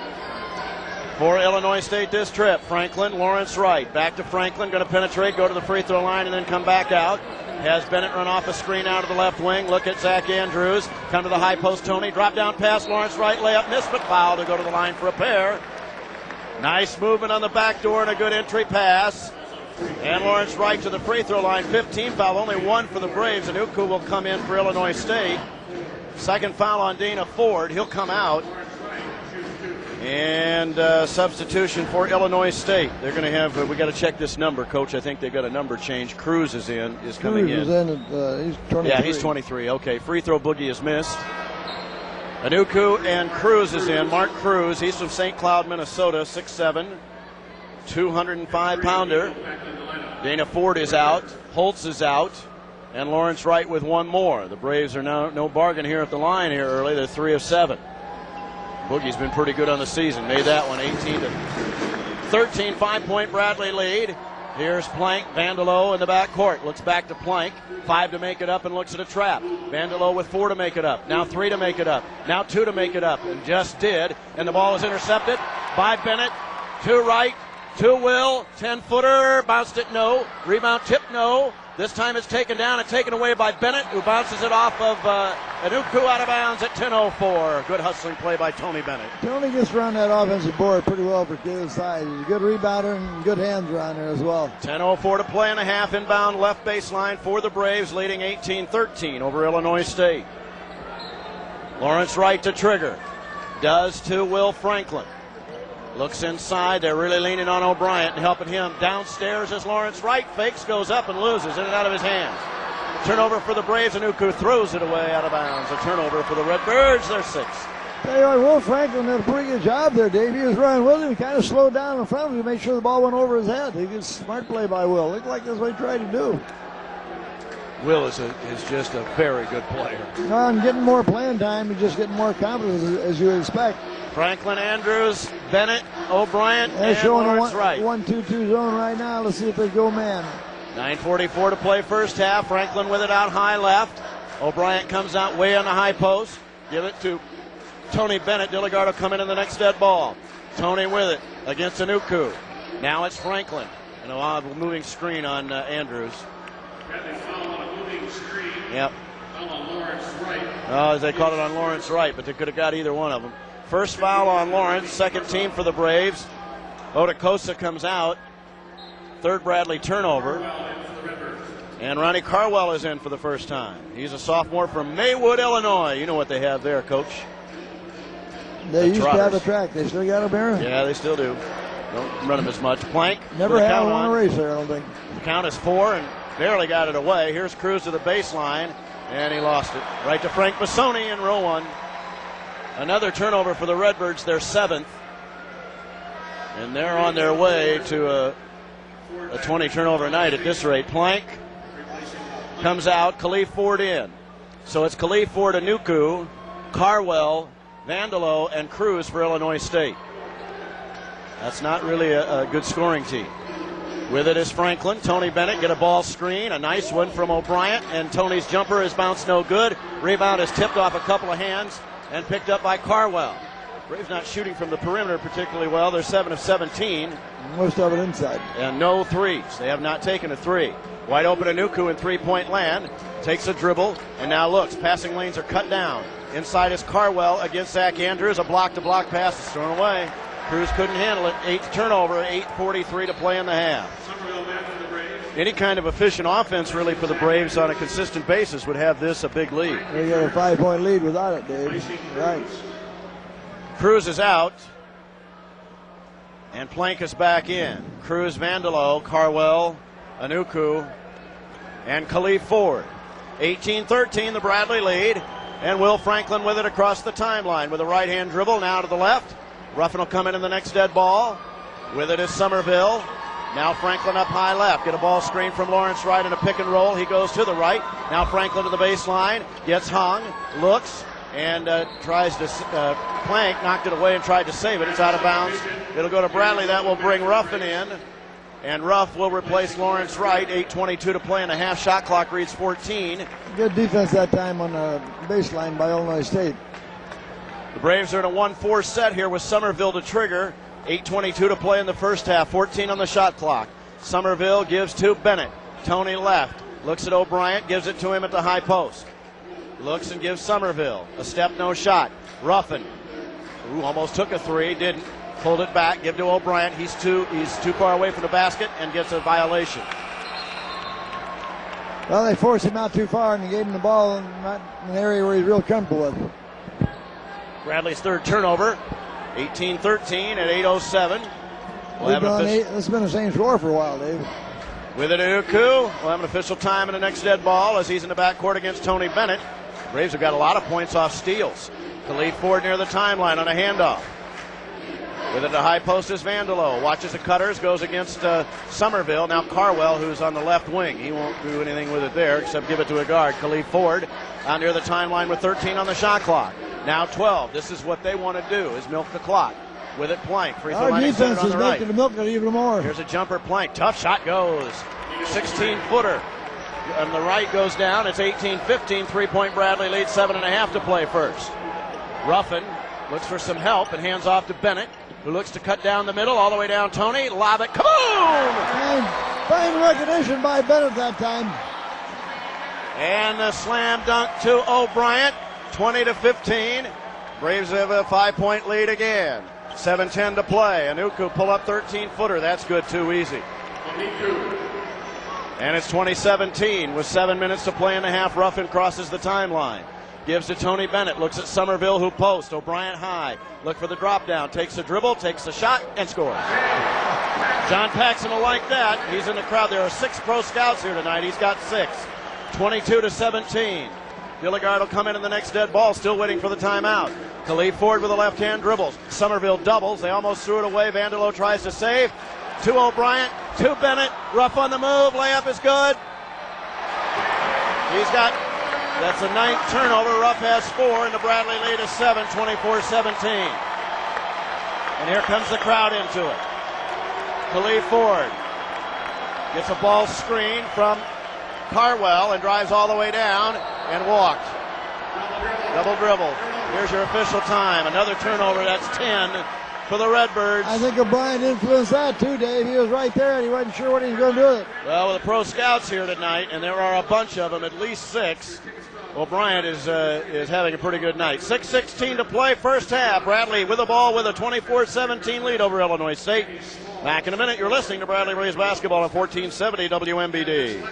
for Illinois State this trip. Franklin, Lawrence Wright. Back to Franklin. Going to penetrate, go to the free throw line, and then come back out. Has Bennett run off a screen out of the left wing. Look at Zach Andrews. Come to the high post, Tony. Drop down pass, Lawrence Wright. Layup missed, but foul to go to the line for a pair. Nice movement on the back door and a good entry pass. And Lawrence Wright to the free throw line. 15 foul, only 1 for the Braves. And Uku will come in for Illinois State. Second foul on Dana Ford. He'll come out. And substitution for Illinois State. They're going to have, we got to check this number, Coach. I think they've got a number change. Cruz is coming in. Cruz is in. He's 23. Yeah, he's 23. Okay, free throw boogie is missed. Anuku and Cruz is in. Mark Cruz, he's from St. Cloud, Minnesota, 6'7", 205-pounder. Dana Ford is out. Holtz is out. And Lawrence Wright with 1 more. The Braves are now no bargain here at the line here early. They're 3 of 7. Boogie's been pretty good on the season. Made that one 18-13, 5-point Bradley lead. Here's Plank, Vandalo in the back court. Looks back to Plank. 5 to make it up and looks at a trap. Vandalo with 4 to make it up. Now 3 to make it up. Now 2 to make it up. And just did. And the ball is intercepted by Bennett. To Wright. To Will. 10-footer. Bounced it, no. Rebound tip, no. This time it's taken down and taken away by Bennett, who bounces it off of Anuku out of bounds at 10:04. Good hustling play by Tony Bennett. Tony gets around that offensive board pretty well for his side. He's a good rebounder and good hands around there as well. 10:04 to play in a half. Inbound left baseline for the Braves, leading 18-13 over Illinois State. Lawrence Wright to trigger. Does to Will Franklin. Looks inside. They're really leaning on O'Brien and helping him. Downstairs as Lawrence Wright fakes, goes up and loses in and out of his hands. Turnover for the Braves, and Uku throws it away out of bounds. A turnover for the Redbirds. They're 6. Tell you what, Will Franklin did a pretty good job there, Dave. He was running with him. He kind of slowed down in front of him to make sure the ball went over his head. He gets smart play by Will. Looked like that's what he tried to do. Will is just a very good player. And getting more playing time, he's just getting more confidence as you would expect. Franklin, Andrews, Bennett, O'Brien, They're and showing Lawrence a Wright. 1-2-2 zone right now. Let's see if they go man. 9:44 to play first half. Franklin with it out high left. O'Brien comes out way on the high post. Give it to Tony Bennett. Dilligard will come in the next dead ball. Tony with it against Anuku. Now it's Franklin. And a moving screen on Andrews. Yep. They called it on Lawrence Wright, but they could have got either one of them. First foul on Lawrence, second team for the Braves. Odakosa comes out. Third Bradley turnover. And Ronnie Carwell is in for the first time. He's a sophomore from Maywood, Illinois. You know what they have there, Coach. They used to have a track. They still got a bear? Yeah, they still do. Don't run them as much. Plank. Never had one race there, I don't think. The count is 4 and barely got it away. Here's Cruz to the baseline, and he lost it. Right to Frank Bassoni in row 1. Another turnover for the Redbirds, their 7th. And they're on their way to a 20 turnover night at this rate. Plank comes out, Khalif Ford in. So it's Khalif Ford, Anuku, Carwell, Vandalo, and Cruz for Illinois State. That's not really a good scoring team. With it is Franklin. Tony Bennett get a ball screen. A nice one from O'Brien, and Tony's jumper is bounced no good. Rebound is tipped off a couple of hands and picked up by Carwell. Braves not shooting from the perimeter particularly well. They're 7 of 17. Most of it inside. And no threes. They have not taken a 3. Wide open Anuku in three-point land. Takes a dribble and now looks. Passing lanes are cut down. Inside is Carwell against Zach Andrews. A block-to-block pass is thrown away. Cruz couldn't handle it. 8th turnover, 8:43 to play in the half. Any kind of efficient offense, really, for the Braves on a consistent basis would have this a big lead. They got a 5-point lead without it, Dave. Right. Cruz is out. And Plank is back in. Cruz, Vandalo, Carwell, Anuku, and Khalif Ford. 18-13, the Bradley lead. And Will Franklin with it across the timeline with a right-hand dribble now to the left. Ruffin will come in the next dead ball. With it is Somerville. Now Franklin up high left. Get a ball screen from Lawrence Wright in a pick and roll. He goes to the right. Now Franklin to the baseline. Gets hung. Looks. And tries to plank. Knocked it away and tried to save it. It's out of bounds. It'll go to Bradley. That will bring Ruffin in. And Ruff will replace Lawrence Wright. 8:22 to play in a half. Shot clock reads 14. Good defense that time on the baseline by Illinois State. The Braves are in a 1-4 set here with Somerville to trigger. 8:22 to play in the first half. 14 on the shot clock. Somerville gives to Bennett. Tony left. Looks at O'Brien. Gives it to him at the high post. Looks and gives Somerville. A step, no shot. Ruffin. Almost took a three. Didn't. Pulled it back, give to O'Brien. He's too far away from the basket and gets a violation. Well, they forced him out too far and they gave him the ball in an area where he's real comfortable with. Bradley's third turnover. 18-13 at 8:07. This has been the same score for a while, Dave. With it, Anuku. We'll have an official time in the next dead ball as he's in the backcourt against Tony Bennett. Braves have got a lot of points off steals. Khalif Ford near the timeline on a handoff. With it to high post is Vandelo. Watches the cutters, goes against Somerville. Now Carwell, who's on the left wing. He won't do anything with it there except give it to a guard. Khalif Ford out near the timeline with 13 on the shot clock. Now 12. This is what they want to do, is milk the clock. With it, Plank. Free throw Our line defense on is the right. making to milk it even more. Here's a jumper, Plank. Tough shot goes. 16-footer. On the right goes down. It's 18-15. 3-point Bradley lead. 7.5 to play first. Ruffin looks for some help and hands off to Bennett, who looks to cut down the middle, all the way down Tony. Lob it, kaboom! And fine recognition by Bennett that time. And the slam dunk to O'Brien, 20-15. Braves have a 5-point lead again. 7:10 to play. Anuku pull up 13-footer. That's good, too easy. And it's 20-17 with 7 minutes to play in the half. Ruffin crosses the timeline. Gives to Tony Bennett. Looks at Somerville, who posts. O'Brien high. Look for the drop down. Takes the dribble, takes the shot, and scores. John Paxson will like that. He's in the crowd. There are 6 pro scouts here tonight. He's got 6. 22-17. Dilligard will come in the next dead ball. Still waiting for the timeout. Khalif Ford with a left-hand dribbles. Somerville doubles. They almost threw it away. Vandelo tries to save. To O'Brien. To Bennett. Ruff on the move. Layup is good. He's got... That's the 9th turnover. Ruff has 4, and the Bradley lead is 7, 24-17. And here comes the crowd into it. Khalif Ford gets a ball screen from Carwell and drives all the way down and walked. Double dribble. Here's your official time. Another turnover. That's 10 for the Redbirds. I think O'Brien influenced that too, Dave. He was right there and he wasn't sure what he was going to do with it. Well, with the pro scouts here tonight, and there are a bunch of them, at least 6, O'Brien is having a pretty good night. 6:16 to play, first half. Bradley with the ball with a 24-17 lead over Illinois State. Back in a minute. You're listening to Bradley Braves basketball on 1470 WMBD.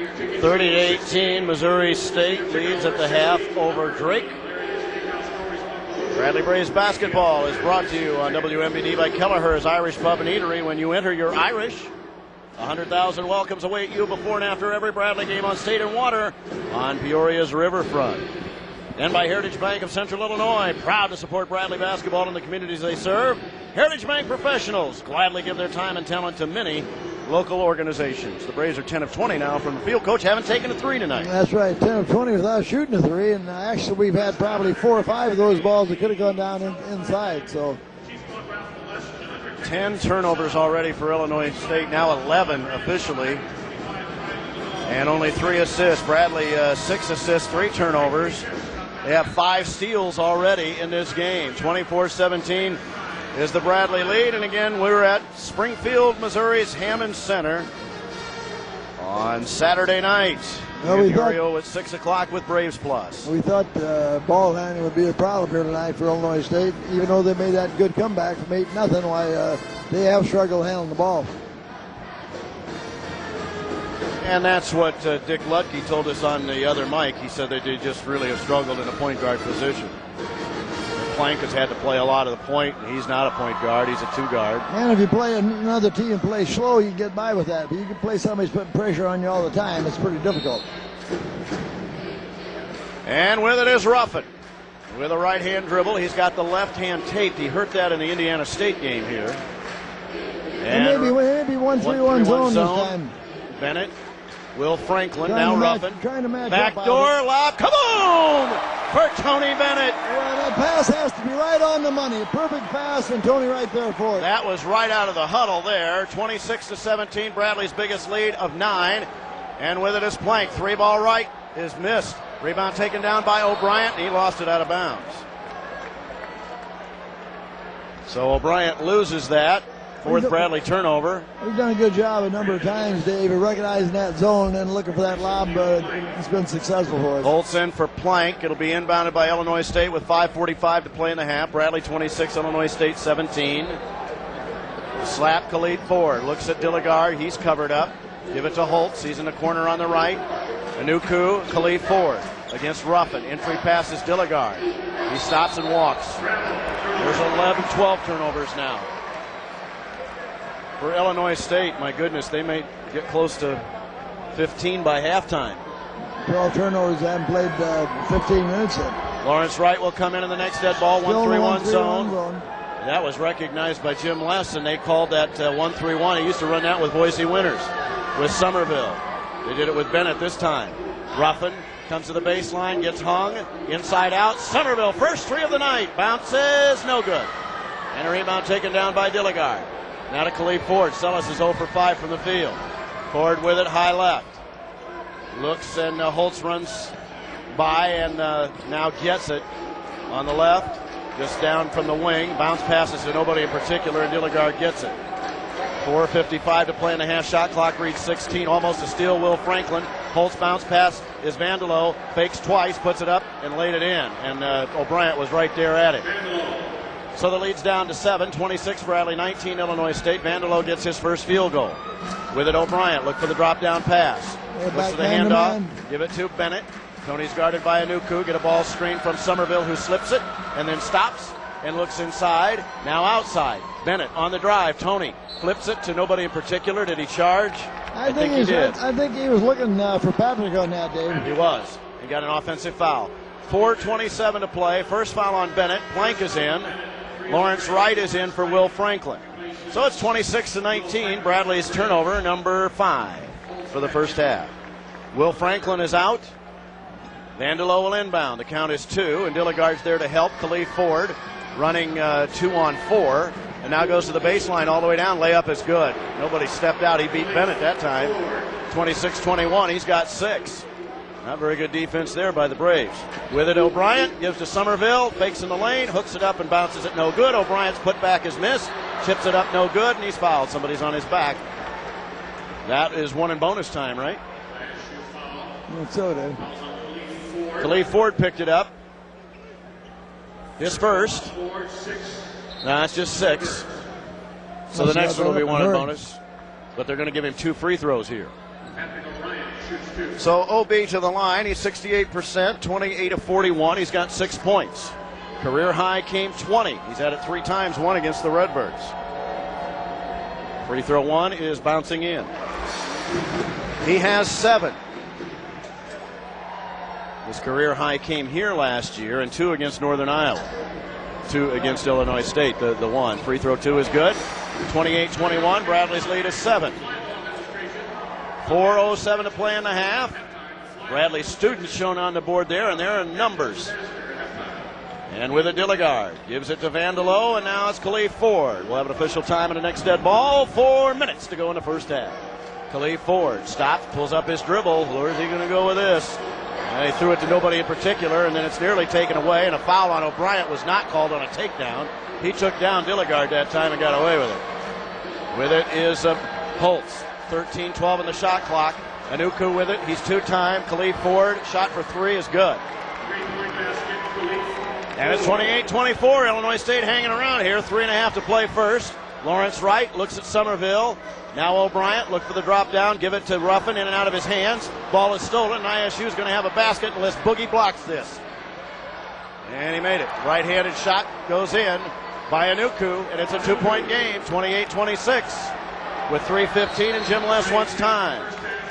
$30 to 30-18, Missouri State leads at the half over Drake. Bradley Braves basketball is brought to you on WMBD by Kelleher's Irish Pub and Eatery. When you enter, you're Irish. 100,000 welcomes await you before and after every Bradley game on State and Water on Peoria's riverfront. And by Heritage Bank of Central Illinois, proud to support Bradley basketball in the communities they serve. Heritage Bank professionals gladly give their time and talent to many local organizations. The Braves are 10 of 20 now from the field. Coach, haven't taken a three tonight. That's right, 10 of 20 without shooting a three, and actually we've had probably 4 or 5 of those balls that could have gone down inside. So 10 turnovers already for Illinois State, now 11 officially, and only 3 assists. Bradley 6 assists, 3 turnovers. They have 5 steals already in this game. 24-17 is the Bradley lead. And again, we're at Springfield, Missouri's Hammond Center on Saturday night. Well, Peoria at 6 o'clock with Braves Plus. We thought ball handling would be a problem here tonight for Illinois State, even though they made that good comeback from 8-0. Why they have struggled handling the ball. And that's what Dick Lutke told us on the other mic. He said they just really have struggled in a point guard position. Plank has had to play a lot of the point, and he's not a point guard. He's a 2-guard. And if you play another team and play slow, you can get by with that. But you can play somebody who's putting pressure on you all the time. It's pretty difficult. And with it is Ruffin. With a right-hand dribble. He's got the left hand taped. He hurt that in the Indiana State game here. And maybe 1-3-1 zone this time. Bennett. Will Franklin, now Ruffin. Trying to match Backdoor lob. Kaboom! For Tony Bennett. Yeah, that pass has to be right on the money. Perfect pass, and Tony right there for it. That was right out of the huddle there. 26-17, Bradley's biggest lead of 9. And with it is Plank. 3-ball right is missed. Rebound taken down by O'Brien. He lost it out of bounds. So O'Brien loses that. 4th Bradley turnover. He's done a good job a number of times, Dave, of recognizing that zone and looking for that lob, but it's been successful for us. Holtz in for Plank. It'll be inbounded by Illinois State with 5:45 to play in the half. Bradley 26, Illinois State 17. Slap Khalid Ford. Looks at Dilligard. He's covered up. Give it to Holtz. He's in the corner on the right. Anuku, Khalid Ford against Ruffin. Entry passes Dilligard. He stops and walks. There's 11, 12 turnovers now. For Illinois State, my goodness, they may get close to 15 by halftime. 12 turnovers, haven't played 15 minutes yet. Lawrence Wright will come in the next dead ball, 1-3-1 zone. That was recognized by Jim Less, and they called that 1-3-1. He used to run that with Boise Winners, with Somerville. They did it with Bennett this time. Ruffin comes to the baseline, gets hung, inside out. Somerville, first 3 of the night, bounces, no good. And a rebound taken down by Dilligard. Now to Khalid Ford. Sellis is 0 for 5 from the field. Ford with it, high left. Looks, and Holtz runs by and now gets it on the left. Just down from the wing. Bounce passes to nobody in particular, and Dilligard gets it. 4:55 to play in the half. Shot clock reads 16. Almost a steal, Will Franklin. Holtz bounce pass is Vandelo. Fakes twice, puts it up, and laid it in. And O'Brien was right there at it. So the lead's down to 7, 26 Bradley, 19 Illinois State. Vandelo gets his first field goal. With it, O'Brien. Look for the drop down pass. Looks for the handoff. Give it to Bennett. Tony's guarded by Anuku. Get a ball screen from Somerville, who slips it and then stops and looks inside. Now outside. Bennett on the drive. Tony flips it to nobody in particular. Did he charge? I think he did. I think he was looking for Patrick on that, Dave. He was. He got an offensive foul. 4:27 to play. First foul on Bennett. Plank is in. Lawrence Wright is in for Will Franklin. So it's 26-19. Bradley's turnover, number 5 for the first half. Will Franklin is out. Vandelo will inbound. The count is 2, and Dilligard's there to help. Khalid Ford running 2-on-4, and now goes to the baseline all the way down. Layup is good. Nobody stepped out. He beat Bennett that time. 26-21. He's got 6. Not very good defense there by the Braves. With it, O'Brien gives to Somerville, fakes in the lane, hooks it up and bounces it no good. O'Brien's putback is missed, chips it up no good, and he's fouled. Somebody's on his back. That is 1 in bonus time, right? So Dave. Khalid Ford picked it up. His first. No, it's just 6. So the next one will be 1 in bonus. But they're going to give him 2 free throws here. So OB to the line. He's 68%, 28 of 41. He's got 6 points. Career high came 20. He's had it 3 times, 1 against the Redbirds. Free throw 1 is bouncing in. He has 7. His career high came here last year, and 2 against Northern Iowa. 2 against Illinois State, the one. Free throw 2 is good. 28-21. Bradley's lead is 7. 4:07 to play in the half. Bradley students shown on the board there, and there are numbers. And with it, Dilligard gives it to Vandelo, and now it's Khalif Ford. We'll have an official time in the next dead ball. 4 minutes to go in the first half. Khalif Ford stops, pulls up his dribble. Where's he going to go with this? He threw it to nobody in particular, and then it's nearly taken away, and a foul on O'Brien was not called on a takedown. He took down Dilligard that time and got away with it. With it is Holtz. 13-12 in the shot clock. Anuku with it. He's 2-time. Khalif Ford, shot for 3 is good. And it's 28-24. Illinois State hanging around here. 3.5 to play first. Lawrence Wright looks at Somerville. Now O'Brien, look for the drop down, give it to Ruffin, in and out of his hands. Ball is stolen, and ISU is going to have a basket unless Boogie blocks this. And he made it. Right-handed shot goes in by Anuku, and it's a 2-point game, 28-26, with 3:15, and Jim Les wants time.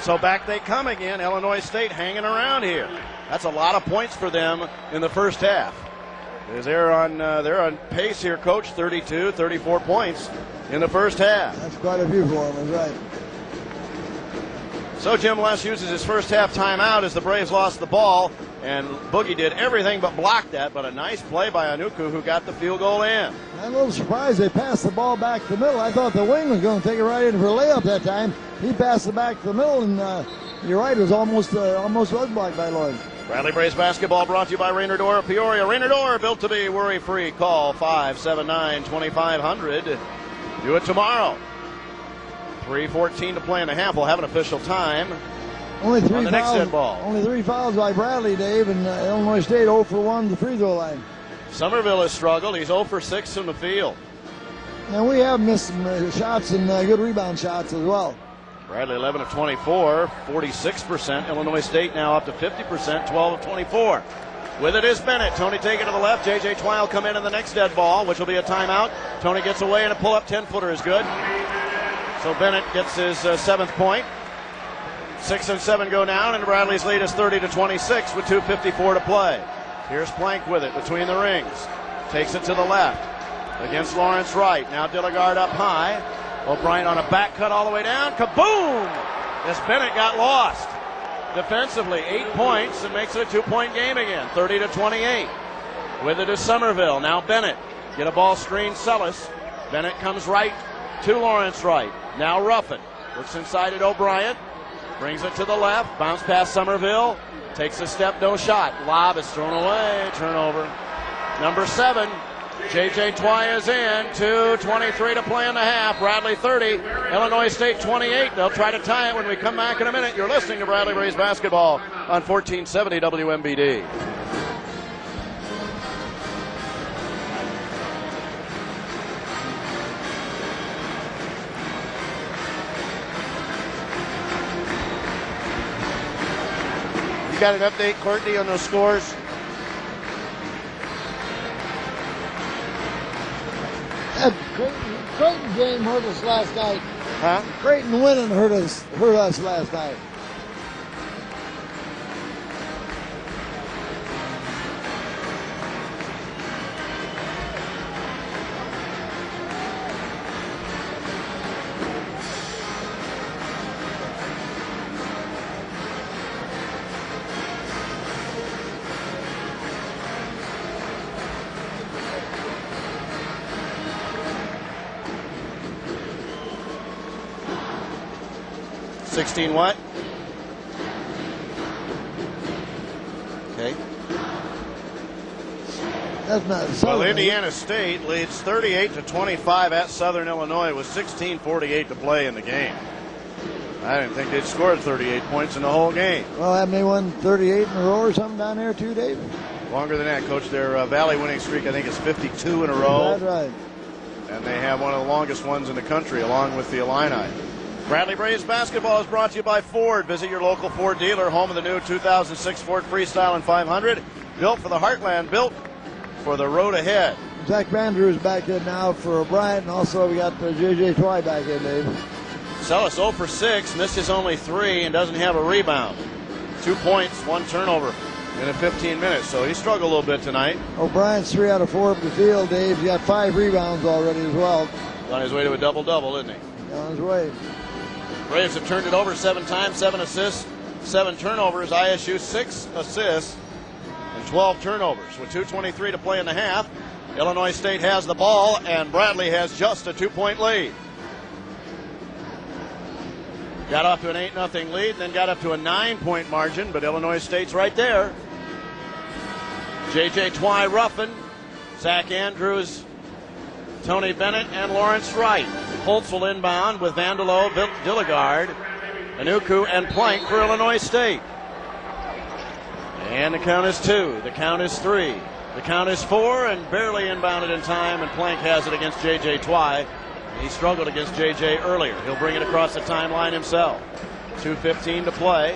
So back they come again. Illinois State hanging around here. That's a lot of points for them in the first half. They're on pace here, Coach. 32, 34 points in the first half. That's quite a few for them, that's right. So Jim Les uses his first half timeout as the Braves lost the ball, and Boogie did everything but block that, but a nice play by Anuku, who got the field goal in. I'm a little surprised they passed the ball back to the middle. I thought the wing was going to take it right in for a layup that time. He passed it back to the middle, and you're right, it was almost was blocked by Lloyd. Bradley Braves basketball brought to you by Rainer Door of Peoria. Rainer Door, built to be worry-free. Call 579-2500. Do it tomorrow. 3:14 to play in the half. We'll have an official time Only 3 on the next dead ball. Only 3 fouls by Bradley, Dave, and Illinois State 0 for 1 the free throw line. Somerville has struggled. He's 0 for 6 from the field. And we have missed some shots and good rebound shots as well. Bradley 11 of 24, 46%. Illinois State now up to 50%, 12 of 24. With it is Bennett. Tony taking to the left. J.J. Twile come in the next dead ball, which will be a timeout. Tony gets away, and a pull-up 10-footer is good. So Bennett gets his 7th point. 6 and 7 go down, and Bradley's lead is 30-26 with 2:54 to play. Here's Plank with it between the rings. Takes it to the left against Lawrence Wright. Now Dilligard up high. O'Brien on a back cut all the way down. Kaboom! As Bennett got lost defensively. 8 points and makes it a 2-point game again. 30-28. With it is Somerville. Now Bennett. Get a ball screen, Sellis. Bennett comes right to Lawrence Wright. Now Ruffin. Looks inside at O'Brien. Brings it to the left. Bounce past Somerville. Takes a step, no shot. Lob is thrown away. Turnover. Number 7. J.J. Twile is in. 2:23 to play in the half. Bradley 30. Illinois State 28. They'll try to tie it when we come back in a minute. You're listening to Bradley Braves basketball on 1470 WMBD. You got an update, Courtney, on those scores? That Creighton game hurt us last night. Huh? Creighton winning hurt us last night. What? Okay. That's not Well, Indiana State leads 38-25 at Southern Illinois with 16:48 to play in the game. I didn't think they'd scored 38 points in the whole game. Well, haven't they won 38 in a row or something down there too, Dave? Longer than that, Coach. Their Valley winning streak, I think, is 52 in a row. That's right. And they have one of the longest ones in the country, along with the Illini. Bradley Braves basketball is brought to you by Ford. Visit your local Ford dealer, home of the new 2006 Ford Freestyle and 500. Built for the heartland, built for the road ahead. Zach Vander is back in now for O'Brien, and also we got J.J. Twile back in, Dave. Sellis 0 for 6, missed his only 3, and doesn't have a rebound. 2 points, 1 turnover in 15 minutes, so he struggled a little bit tonight. O'Brien's 3 out of 4 from the field, Dave. He's got 5 rebounds already as well. On his way to a double-double, isn't he? On his way. Braves have turned it over 7 times, 7 assists, 7 turnovers. ISU 6 assists and 12 turnovers. With 2:23 to play in the half, Illinois State has the ball, and Bradley has just a 2-point lead. Got off to an 8-0 lead, then got up to a 9-point margin, but Illinois State's right there. J.J. Twy Ruffin, Zach Andrews, Tony Bennett, and Lawrence Wright. Holtz will inbound with Vandelo, Dilligard, Anuku, and Plank for Illinois State. And the count is 2. The count is 3. The count is 4, and barely inbounded in time, and Plank has it against J.J. Twy. He struggled against J.J. earlier. He'll bring it across the timeline himself. 2:15 to play.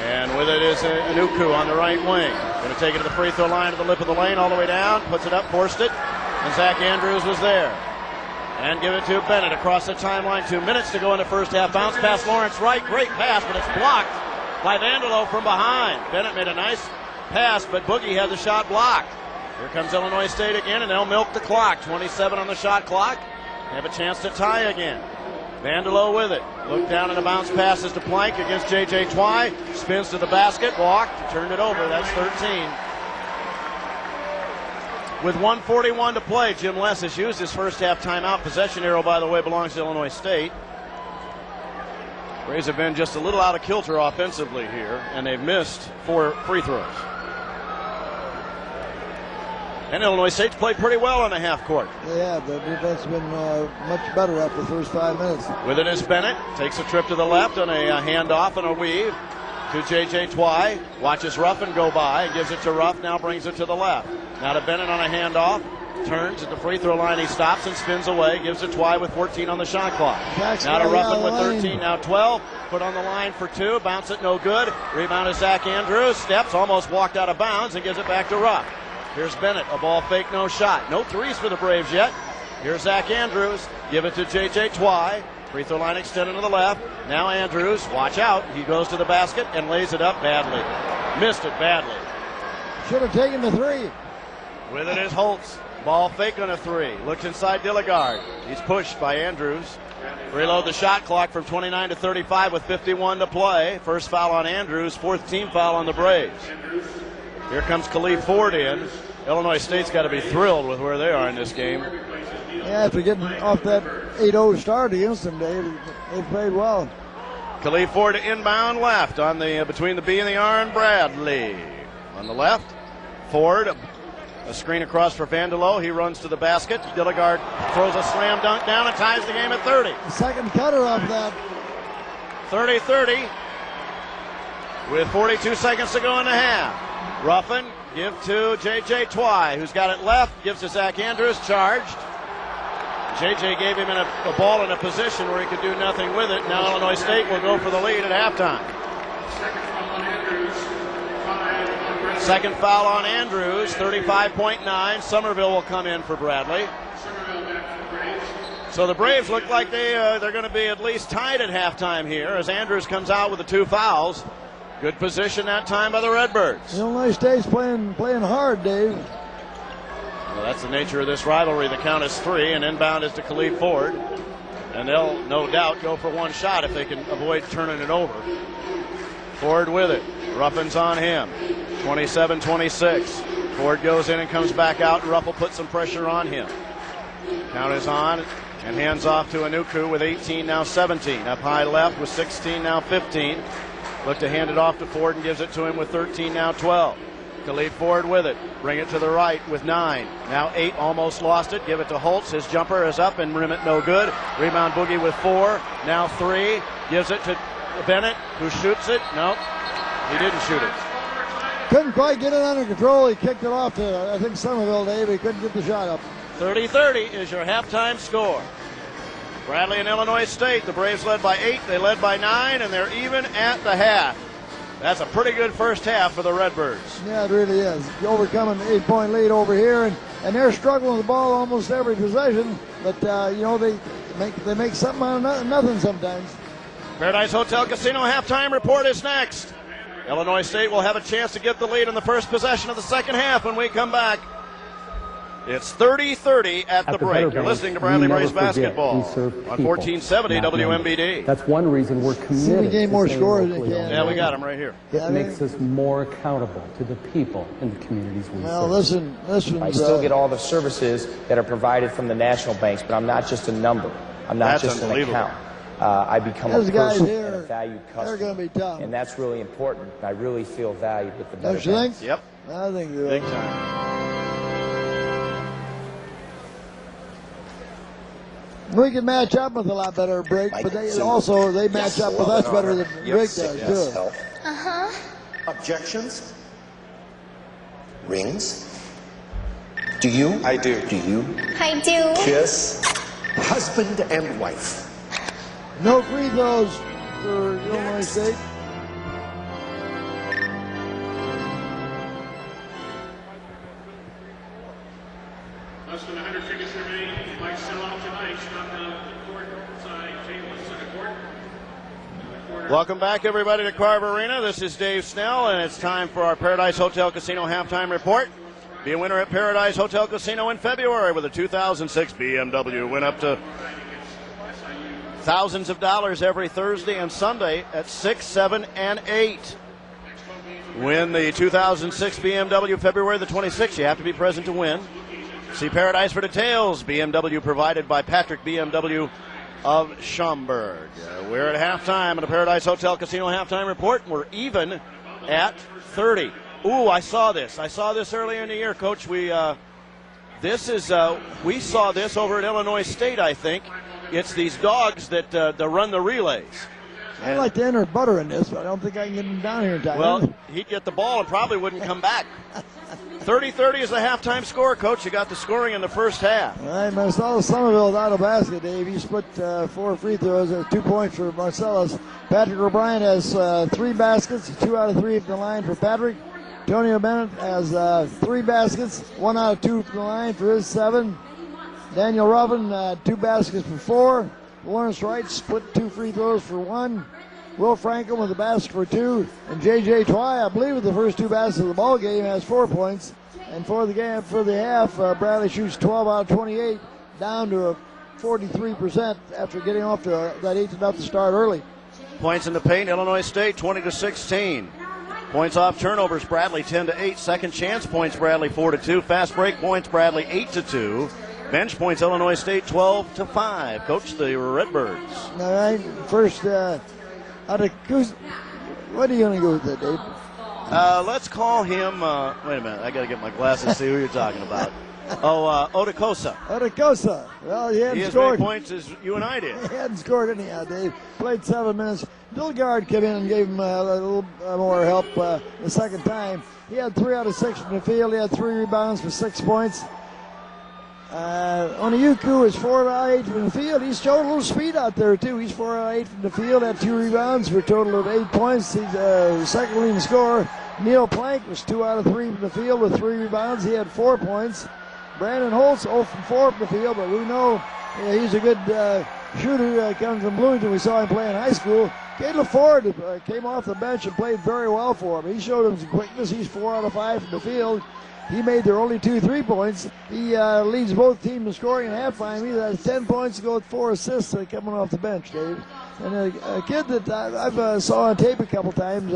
And with it is Anuku on the right wing. Going to take it to the free throw line to the lip of the lane, all the way down. Puts it up, forced it. And Zach Andrews was there. And give it to Bennett across the timeline. 2 minutes to go in the first half. Bounce past Lawrence Wright. Great pass, but it's blocked by Vandelo from behind. Bennett made a nice pass, but Boogie had the shot blocked. Here comes Illinois State again, and they'll milk the clock. 27 on the shot clock. They have a chance to tie again. Vandelo with it. Look down and the bounce passes to Plank against J.J. Twy. Spins to the basket, walked, turned it over. That's 13. With 1:41 to play, Jim Less has used his first half timeout. Possession arrow, by the way, belongs to Illinois State. Braves have been just a little out of kilter offensively here, and they've missed 4 free throws. And Illinois State's played pretty well on the half court. Yeah, the defense has been much better after the first 5 minutes. With it is Bennett. Takes a trip to the left on a handoff and a weave to J.J. Twy. Watches Ruffin go by. Gives it to Ruff. Now brings it to the left. Now to Bennett on a handoff. Turns at the free throw line. He stops and spins away. Gives it Twy with 14 on the shot clock. Now to Ruffin with 13. Now 12. Put on the line for 2. Bounce it no good. Rebound is Zach Andrews. Steps. Almost walked out of bounds and gives it back to Ruff. Here's Bennett, a ball fake, no shot. No threes for the Braves yet. Here's Zach Andrews. Give it to J.J. Twy. Free throw line extended to the left. Now Andrews, watch out. He goes to the basket and lays it up badly. Missed it badly. Should have taken the 3. With it is Holtz. Ball fake on a 3. Looks inside Dilligard. He's pushed by Andrews. Reload the shot clock from 29 to 35 with 51 to play. First foul on Andrews, 4th team foul on the Braves. Here comes Khalif Ford in. Illinois State's got to be thrilled with where they are in this game. Yeah, after getting off that 8-0 start against them, Dave, they played well. Khalif Ford inbound left on the between the B and the R, and Bradley on the left. Ford, a screen across for Vandelo. He runs to the basket. Dilligard throws a slam dunk down and ties the game at 30. The second cutter off that. 30-30 with 42 seconds to go in the half. Ruffin, give to J.J. Twy, who's got it left, gives to Zach Andrews, charged. J.J. gave him a ball in a position where he could do nothing with it. Now Illinois State will go for the lead at halftime. Second foul on Andrews, 35.9. Somerville will come in for Bradley. So the Braves look like they're going to be at least tied at halftime here as Andrews comes out with the 2 fouls. Good position that time by the Redbirds. Illinois State's playing hard, Dave. Well, that's the nature of this rivalry. The count is 3, and inbound is to Khalif Ford. And they'll no doubt go for 1 shot if they can avoid turning it over. Ford with it. Ruffin's on him. 27-26. Ford goes in and comes back out, and Ruffel puts some pressure on him. Count is on, and hands off to Anuku with 18, now 17. Up high left with 16, now 15. Look to hand it off to Ford and gives it to him with 13, now 12. Khalif Ford with it. Bring it to the right with 9. Now 8, almost lost it. Give it to Holtz. His jumper is up and rim it no good. Rebound Boogie with 4. Now 3. Gives it to Bennett, who shoots it. Nope, he didn't shoot it. Couldn't quite get it under control. He kicked it off to, I think, Somerville, Dave. He couldn't get the shot up. 30-30 is your halftime score. Bradley and Illinois State. The Braves led by 8. They led by 9, and they're even at the half. That's a pretty good first half for the Redbirds. Yeah, it really is. Overcoming an 8-point lead over here, and they're struggling with the ball almost every possession. But they make something out of nothing sometimes. Paradise Hotel Casino halftime report is next. Illinois State will have a chance to get the lead in the first possession of the second half when we come back. It's 30-30 at the break. You're listening to Bradley Brace Basketball on 1470 WMBD. That's one reason we're committed. See, we gain more to scores staying than locally can. Yeah, we got him right here. It makes us more accountable to the people in the communities we Well, serve. listen. I still get all the services that are provided from the national banks, but I'm not just a number. I'm not That's just an unbelievable. account. I become a Those guys person here, and a valued customer. they're going to be tough. And that's really important. I really feel valued with the better Don't you think? banks. Yep, I think they big will. time. We can match up with a lot better break, but they match up with us better than Rick does, too. Objections? Rings? Do you? I do. Do you? I do. Kiss? Husband and wife. No free throws for Illinois State. Less than 100 seconds remain. Mike still out tonight. Stop down at the court side table center court. Welcome back, everybody, to Carver Arena. This is Dave Snell, and it's time for our Paradise Hotel Casino halftime report. Be a winner at Paradise Hotel Casino in February with a 2006 BMW. Win up to thousands of dollars every Thursday and Sunday at 6, 7, and 8. Win the 2006 BMW February the 26th. You have to be present to win. See Paradise for details. BMW provided by Patrick BMW of Schaumburg. We're at halftime at the Paradise Hotel Casino halftime report, and we're even at 30. Ooh, I saw this. I saw this earlier in the year, Coach. We saw this over at Illinois State, I think. It's these dogs that run the relays. I'd like to enter butter in this, but I don't think I can get him down here in time. Well, he'd get the ball and probably wouldn't come back. 30-30 is the halftime score, Coach. You got the scoring in the first half. All right, Marcellus Somerville out of basket, Dave. He split 4 free throws. 2 points for Marcellus. Patrick O'Brien has 3 baskets, 2 out of 3 from the line for Patrick. Antonio Bennett has 3 baskets, 1 out of 2 from the line for his 7. Daniel Ruffin, 2 baskets for 4. Lawrence Wright split 2 free throws for 1. Will Franklin with a basket for 2. And J.J. Twy, I believe, with the first 2 baskets of the ball game, has 4 points. And for the half, Bradley shoots 12 out of 28, down to a 43% after getting off to that 8-0 start early. Points in the paint, Illinois State 20-16. Points off turnovers, Bradley 10-8. Second chance points, Bradley 4-2. Fast break points, Bradley 8-2. Bench points, Illinois State 12-5. Coach the Redbirds. All right, first, what are you going to go with that, Dave? Let's call him, wait a minute, I got to get my glasses to see who you're talking about. Otakosa. Otakosa. Well, he hadn't He has scored. many points as you and I did. He hadn't scored anyhow, Dave. Played 7 minutes. Dilgard came in and gave him a little more help the second time. He had 3 out of 6 from the field. He had 3 rebounds for 6 points. Oniyuku is 4 out of 8 from the field. He's showed a little speed out there, too. He's 4 out of 8 from the field, had 2 rebounds for a total of 8 points. He's the second leading scorer. Neil Plank was 2 out of 3 from the field with 3 rebounds. He had 4 points. Brandon Holtz 0 from 4 from the field, but we know he's a good shooter. Comes from Bloomington. We saw him play in high school. Caleb Ford came off the bench and played very well for him. He showed him some quickness. He's 4 out of 5 from the field. He made their only 2 3-points. He leads both teams in scoring in halftime. He has 10 points to go with 4 assists coming off the bench, Dave. And a kid that I've saw on tape a couple times,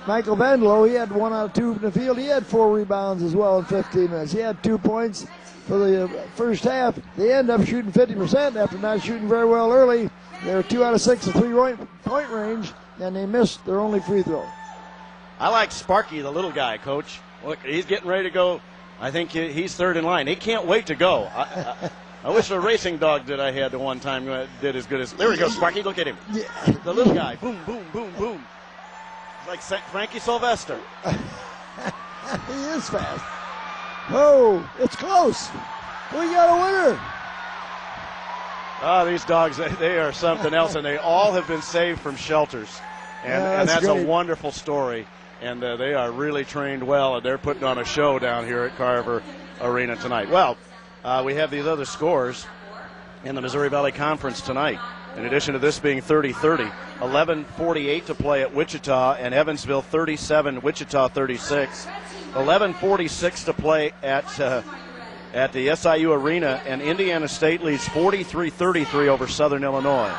Michael Vandelo, he had 1 out of 2 from the field. He had 4 rebounds as well in 15 minutes. He had 2 points for the first half. They end up shooting 50% after not shooting very well early. They're 2 out of 6 at 3-point range, and they missed their only free throw. I like Sparky, the little guy, Coach. Look, he's getting ready to go. I think he's third in line. He can't wait to go. I wish the racing dog that I had the one time did as good as. There we go, Sparky. Look at him. Yeah. The little guy. Boom, boom, boom, boom. Like Frankie Sylvester. He is fast. Oh, it's close. We got a winner. Oh, these dogs, they are something else, and they all have been saved from shelters. And that's a wonderful story. And they are really trained well, and they're putting on a show down here at Carver Arena tonight. Well, we have these other scores in the Missouri Valley Conference tonight. In addition to this being 30-30, 11:48 to play at Wichita and Evansville 37, Wichita 36. 11:46 to play at the SIU Arena, and Indiana State leads 43-33 over Southern Illinois.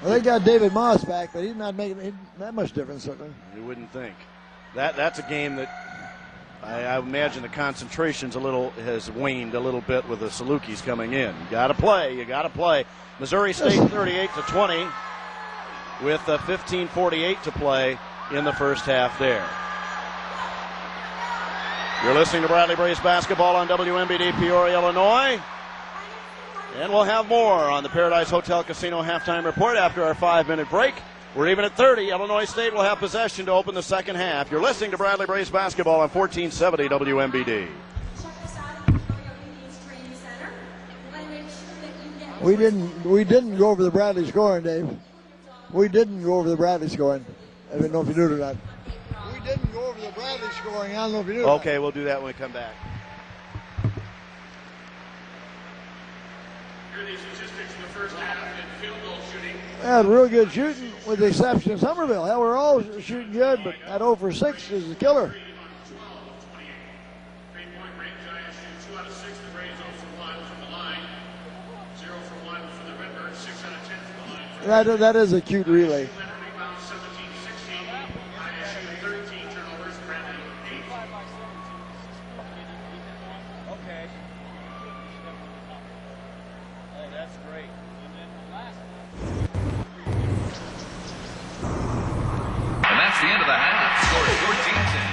Well, they got David Moss back, but he's not making that much difference. You wouldn't think. That's a game that I imagine the concentration's has waned a little bit with the Salukis coming in. You got to play. Missouri State 38-20 with 15:48 to play in the first half there. You're listening to Bradley Braves basketball on WMBD Peoria, Illinois. And we'll have more on the Paradise Hotel Casino halftime report after our 5-minute break. We're even at 30. Illinois State will have possession to open the second half. You're listening to Bradley Braves basketball on 1470 WMBD. We didn't go over the Bradley scoring, Dave. We didn't go over the Bradley scoring. I don't know if you knew it or not. We didn't go over the Bradley scoring. I don't know if you knew it. Okay, we'll do that when we come back. Here are the statistics in the first half in field goal shooting. Yeah, real good shooting with the exception of Somerville. Hell, we're all shooting good, but that 0 for 6 is a killer. 12 of 28. Three-point range, ISU 2 out of 6. The Braves 0 for 1 from the line. 0 for 1 for the Redbirds. 6 out of 10 from the line. That is a cute relay. Rebounds 17-16. ISU 13 turnovers. Bradley 8. Okay. Oh, that's great. And that's the end of the half. Score 14-10.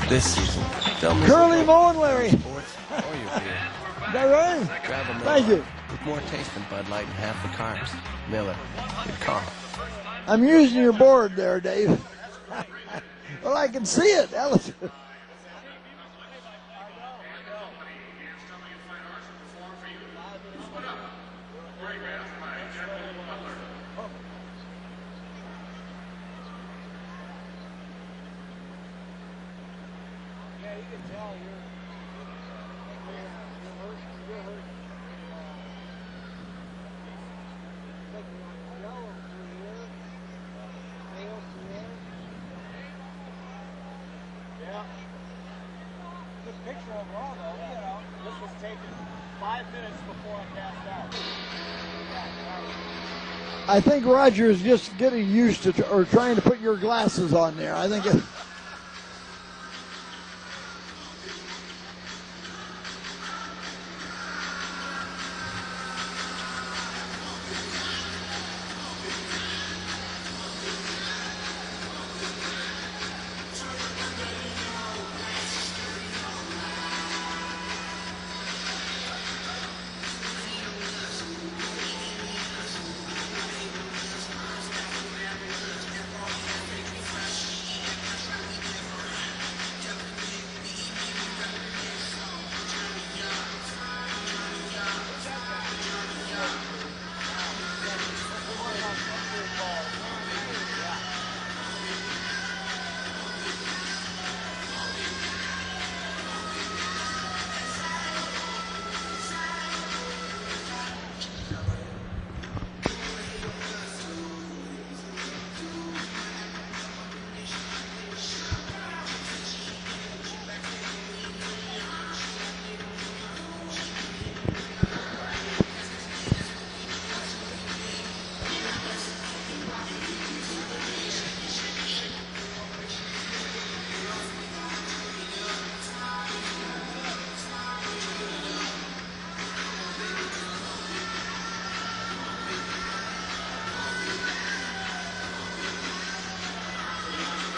This season, Curly Moe and Larry. Sports or your beer. Is that right? Grab a Miller. Thank you. With more taste than Bud Light and half the carbs. Miller. Good call. I'm using your board there, Dave. Well, I can see it. Alice. Picture overall, though, you know, this was taken 5 minutes before I passed out. I think Roger is just getting used to or trying to put your glasses on there. I think it.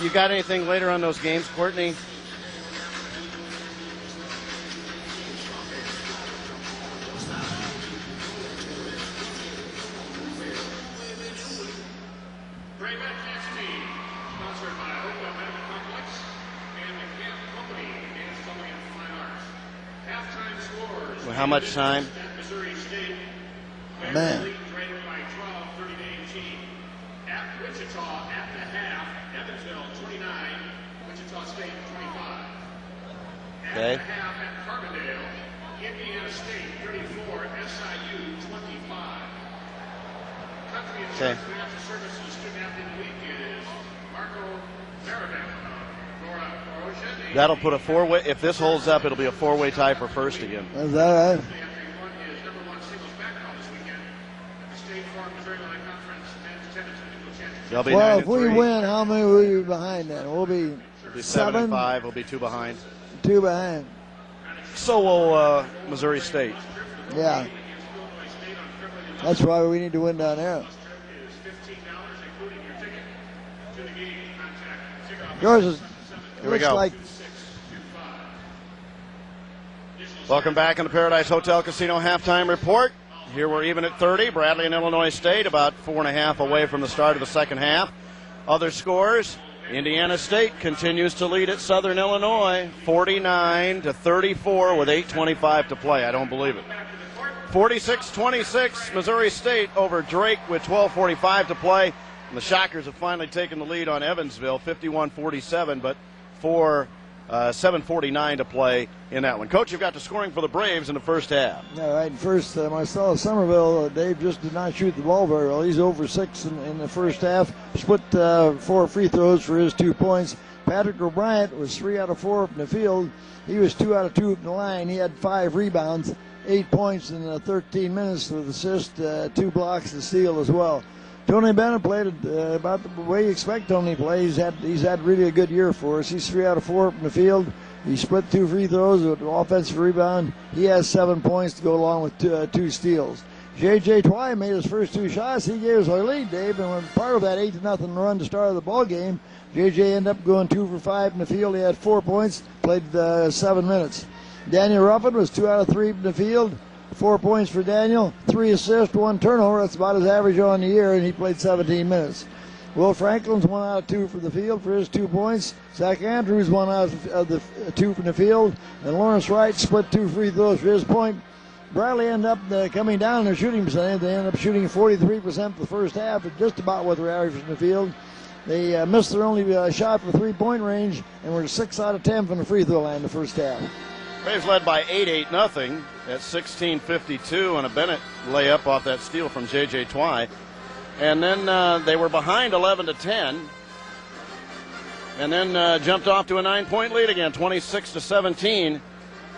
You got anything later on those games, Courtney? Well, how much time? Man. Okay. Indiana State 34, SIU 25. Country Okay. Insurance Financial Services Student Athlete of the Week is Marco Maravec. That'll put a four-way. If this holds up, it'll be a four-way tie for first again. Is that right? They'll be Well, if 9-3. we win, how many will we be behind then? We'll be It'll be 7 7-5. We'll be 2 behind. 2 behind. So will Missouri State. Yeah. That's why we need to win down there. Of course, it Here we looks go. like Welcome back in the Paradise Hotel Casino halftime report. Here we're even at 30. Bradley and Illinois State about 4.5 away from the start of the second half. Other scores, Indiana State continues to lead at Southern Illinois, 49-34 with 8:25 to play. I don't believe it. 46-26, Missouri State over Drake with 12:45 to play. And the Shockers have finally taken the lead on Evansville, 51-47, but 7:49 to play in that one. Coach, you've got the scoring for the Braves in the first half. all right. First, Marcelo Somerville, Dave just did not shoot the ball very well. He's over 6 in the first half. Split 4 free throws for his 2 points. Patrick O'Brien was 3 out of 4 from the field. He was 2 out of 2 from the line. He had 5 rebounds, 8 points in 13 minutes with assist, 2 blocks and steal as well. Tony Bennett played about the way you expect Tony to play. He's had really a good year for us. He's 3 out of 4 from the field. He split 2 free throws with an offensive rebound. He has 7 points to go along with 2 steals. J.J. Twy made his first 2 shots. He gave us our lead, Dave, and when part of that 8-0 run to start the ball game, J.J. ended up going 2 for 5 in the field. He had 4 points, played 7 minutes. Daniel Ruffin was 2 out of 3 from the field. 4 points for Daniel, 3 assists, 1 turnover. That's about his average on the year, and he played 17 minutes. Will Franklin's 1 out of 2 from the field for his 2 points. Zach Andrews 1 out of the 2 from the field, and Lawrence Wright split 2 free throws for his point. Bradley ended up coming down in their shooting percentage. They ended up shooting 43% for the first half, but just about what their average from the field. They missed their only shot for 3-point range, and were 6 out of 10 from the free throw line in the first half. Braves led by 8-0 at 16:52 on a Bennett layup off that steal from J.J. Twy. And then they were behind 11-10. And then jumped off to a 9-point lead again, 26-17.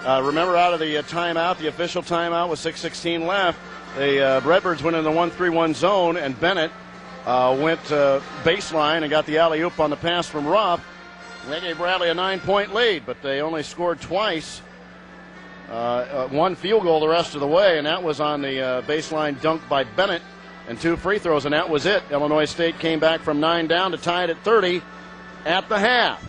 Remember, out of the timeout, the official timeout with 6:16 left, the Redbirds went in the 1-3-1 zone, and Bennett went baseline and got the alley-oop on the pass from Ruff. And they gave Bradley a 9-point lead, but they only scored twice. 1 field goal the rest of the way, and that was on the baseline dunk by Bennett and 2 free throws, and that was it. Illinois State came back from 9 down to tie it at 30 at the half.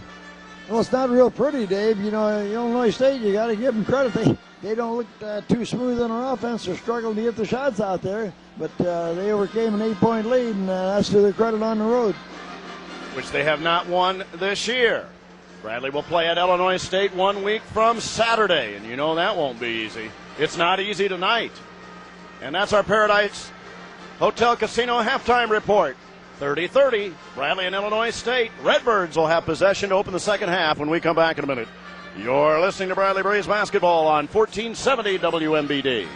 Well, it's not real pretty, Dave. You know, Illinois State, you got to give them credit. They don't look too smooth on their offense. They're struggling to get the shots out there, but they overcame an 8-point lead, and that's to their credit on the road. Which they have not won this year. Bradley will play at Illinois State 1 week from Saturday, and you know that won't be easy. It's not easy tonight. And that's our Paradise Hotel Casino halftime report. 30-30, Bradley and Illinois State. Redbirds will have possession to open the second half when we come back in a minute. You're listening to Bradley Braves basketball on 1470 WMBD.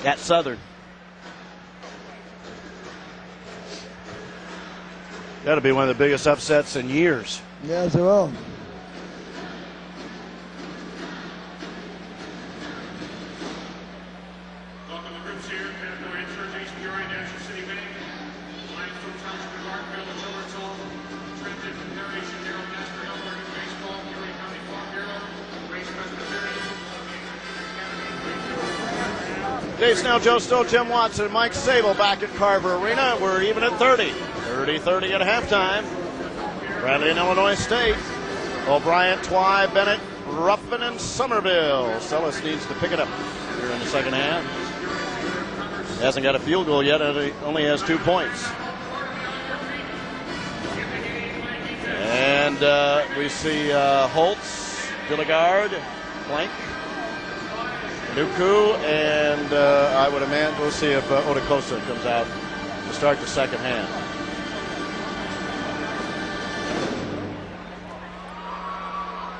At Southern. That'll be one of the biggest upsets in years. Yeah, as well. Welcome to the groups here. Illinois State, Peoria, National City Bank, Limestone Township, Markville, Tillerton, Trenton, Federation, Darrell, Nestor, Elmore, Baseball, Peoria County Farm Bureau, Race Presbyterian. Dave Snell, Joe Stowe, Tim Watson, and Mike Sable back at Carver Arena. We're even at 30. 30-30 at halftime. Bradley and Illinois State. O'Brien, Twy, Bennett, Ruffin, and Somerville. Sellis needs to pick it up here in the second half. Hasn't got a field goal yet, and he only has 2 points. And we see Holtz, Dilligard, Plank, Nuku, and I would imagine we'll see if Otakosa comes out to start the second half.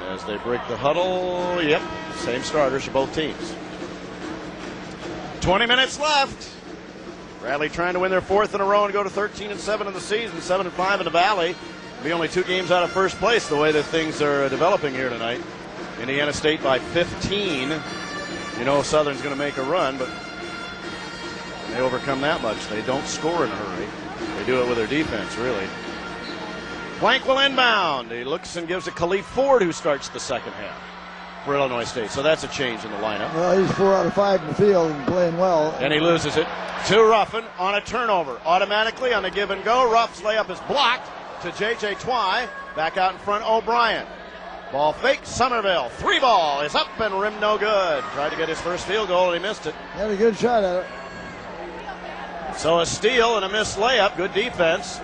As they break the huddle, yep, same starters for both teams. 20 minutes left. Bradley trying to win their 4th in a row and go to 13-7 in the season, 7-5 in the Valley. Be only 2 games out of first place the way that things are developing here tonight. Indiana State by 15. You know Southern's going to make a run, but they overcome that much. They don't score in a hurry. They do it with their defense, really. Plank will inbound. He looks and gives it Khalif Ford, who starts the second half for Illinois State. So that's a change in the lineup. Well, he's 4 out of 5 in the field and playing well. And he loses it to Ruffin on a turnover. Automatically on a give and go. Ruff's layup is blocked to J.J. Twy. Back out in front, O'Brien. Ball fake, Somerville. 3 ball is up and rim no good. Tried to get his first field goal and he missed it. Had a good shot at it. So a steal and a missed layup. Good defense.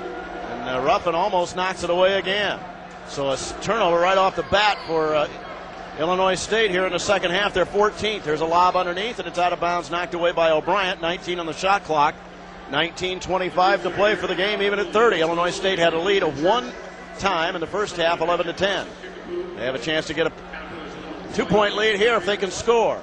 And Ruffin almost knocks it away again. So a turnover right off the bat for Illinois State here in the second half. They're 14th. There's a lob underneath, and it's out of bounds, knocked away by O'Brien. 19 on the shot clock. 19:25 to play for the game, even at 30. Illinois State had a lead of 1 time in the first half, 11-10. They have a chance to get a 2-point lead here if they can score.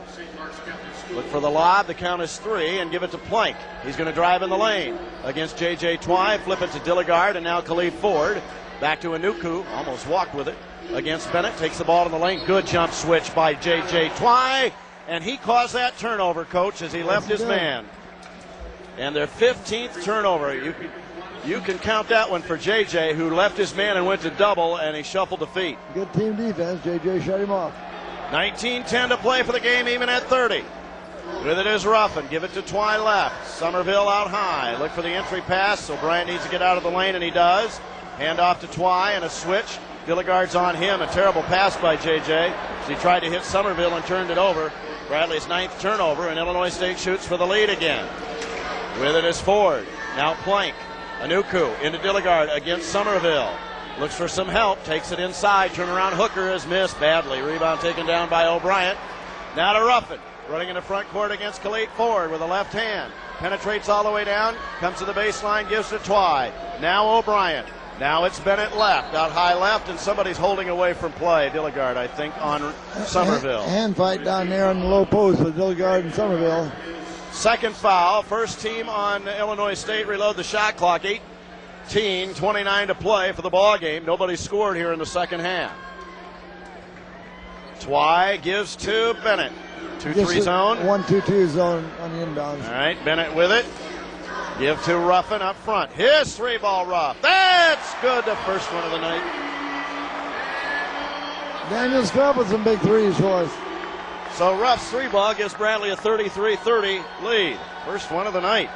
Look for the lob. The count is 3, and give it to Plank. He's going to drive in the lane against J.J. Twy. Flip it to Dilligard, and now Khalif Ford. Back to Anuku. Almost walked with it against Bennett. Takes the ball in the lane. Good jump switch by J.J. Twy. And he caused that turnover, Coach, as he left his man. And their 15th turnover. You can count that one for J.J., who left his man and went to double, and he shuffled the feet. Good team defense. J.J. shut him off. 19:10 to play for the game, even at 30. With it is Ruffin. Give it to Twy left. Somerville out high. Look for the entry pass. O'Brien needs to get out of the lane, and he does. Hand off to Twy and a switch. Dilligard's on him. A terrible pass by J.J. as he tried to hit Somerville and turned it over. Bradley's 9th turnover, and Illinois State shoots for the lead again. With it is Ford. Now Plank. Anuku into Dilligard against Somerville. Looks for some help. Takes it inside. Turnaround hooker is missed badly. Rebound taken down by O'Brien. Now to Ruffin. Running in the front court against Khalif Ford with a left hand. Penetrates all the way down. Comes to the baseline. Gives to Twy. Now O'Brien. Now it's Bennett left. Out high left. And somebody's holding away from play. Dilligard, I think, on Somerville. Hand fight down there on the low post with Dilligard and Somerville. Second foul. First team on Illinois State. Reload the shot clock. 18:29 to play for the ball game. Nobody scored here in the second half. Twy gives to Bennett. 2-3 zone. 1-2-2 zone on the inbounds. All right, Bennett with it. Give to Ruffin up front. His 3-ball Ruff. That's good. The first one of the night. Daniel Scrub with some big threes for us. So Ruff's 3-ball gives Bradley a 33-30 lead. First one of the night.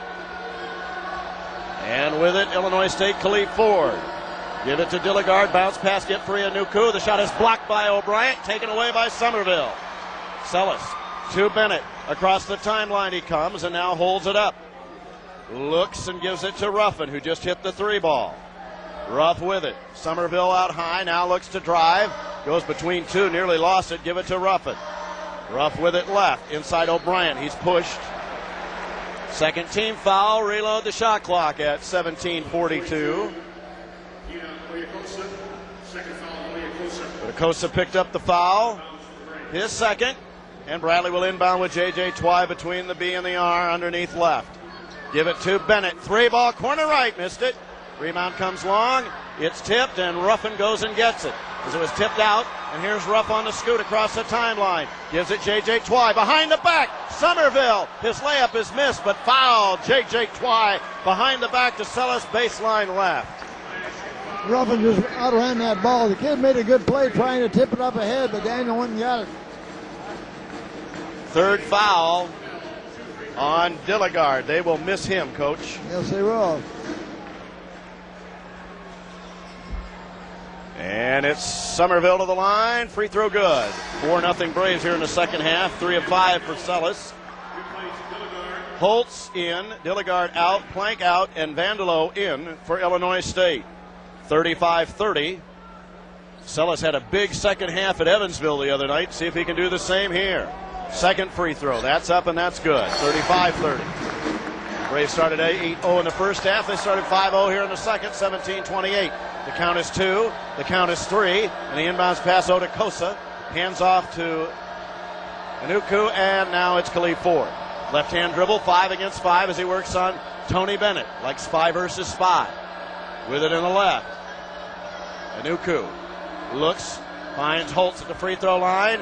And with it, Illinois State, Khalif Ford. Give it to Dilligard. Bounce pass, get free Anuku. The shot is blocked by O'Brien. Taken away by Somerville. Sellis to Bennett. Across the timeline he comes and now holds it up. Looks and gives it to Ruffin, who just hit the 3-ball. Ruff with it. Somerville out high. Now looks to drive. Goes between two. Nearly lost it. Give it to Ruffin. Ruff with it left. Inside O'Brien. He's pushed. Second team foul. Reload the shot clock at 17:42. Otakosa picked up the foul. His second. And Bradley will inbound with J.J. Twy between the B and the R underneath left. Give it to Bennett. 3-ball corner right. Missed it. Rebound comes long. It's tipped and Ruffin goes and gets it. As it was tipped out. And here's Ruff on the scoot across the timeline. Gives it J.J. Twy behind the back. Somerville. His layup is missed but fouled. J.J. Twy behind the back to Sellis, baseline left. Ruffin just outran that ball. The kid made a good play trying to tip it up ahead, but Daniel went and got it. Third foul on Dilligard. They will miss him, Coach. Yes, they will. And it's Somerville to the line. Free throw good. 4-0 Braves here in the second half. 3 of 5 for Sellis. Holtz in, Dilligard out, Plank out, and Vandalo in for Illinois State. 35-30. Sellis had a big second half at Evansville the other night. See if he can do the same here. Second free throw. That's up and that's good. 35-30. Braves started 8-0 in the first half. They started 5-0 here in the second. 17-28. The count is 2. The count is 3. And the inbounds pass Otakosa. Hands off to Anuku, and now it's Khalif Ford. Left-hand dribble, 5 against 5 as he works on Tony Bennett. Like spy versus spy. With it in the left. Anuku looks, finds Holtz at the free throw line.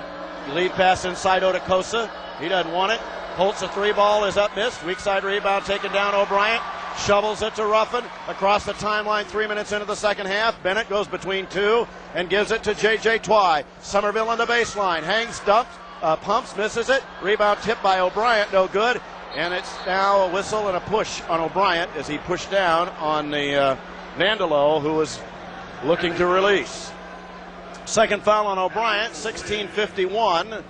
Lead pass inside Otakosa. He doesn't want it. Holtz, a 3 ball is up, missed. Weak side rebound taken down O'Brien. Shovels it to Ruffin. Across the timeline, 3 minutes into the second half. Bennett goes between 2 and gives it to J.J. Twy. Somerville on the baseline. Hangs, dumps, pumps, misses it. Rebound tipped by O'Brien, no good. And it's now a whistle and a push on O'Brien as he pushed down on the Vandalo, who was looking to release. Second foul on O'Brien, 16:51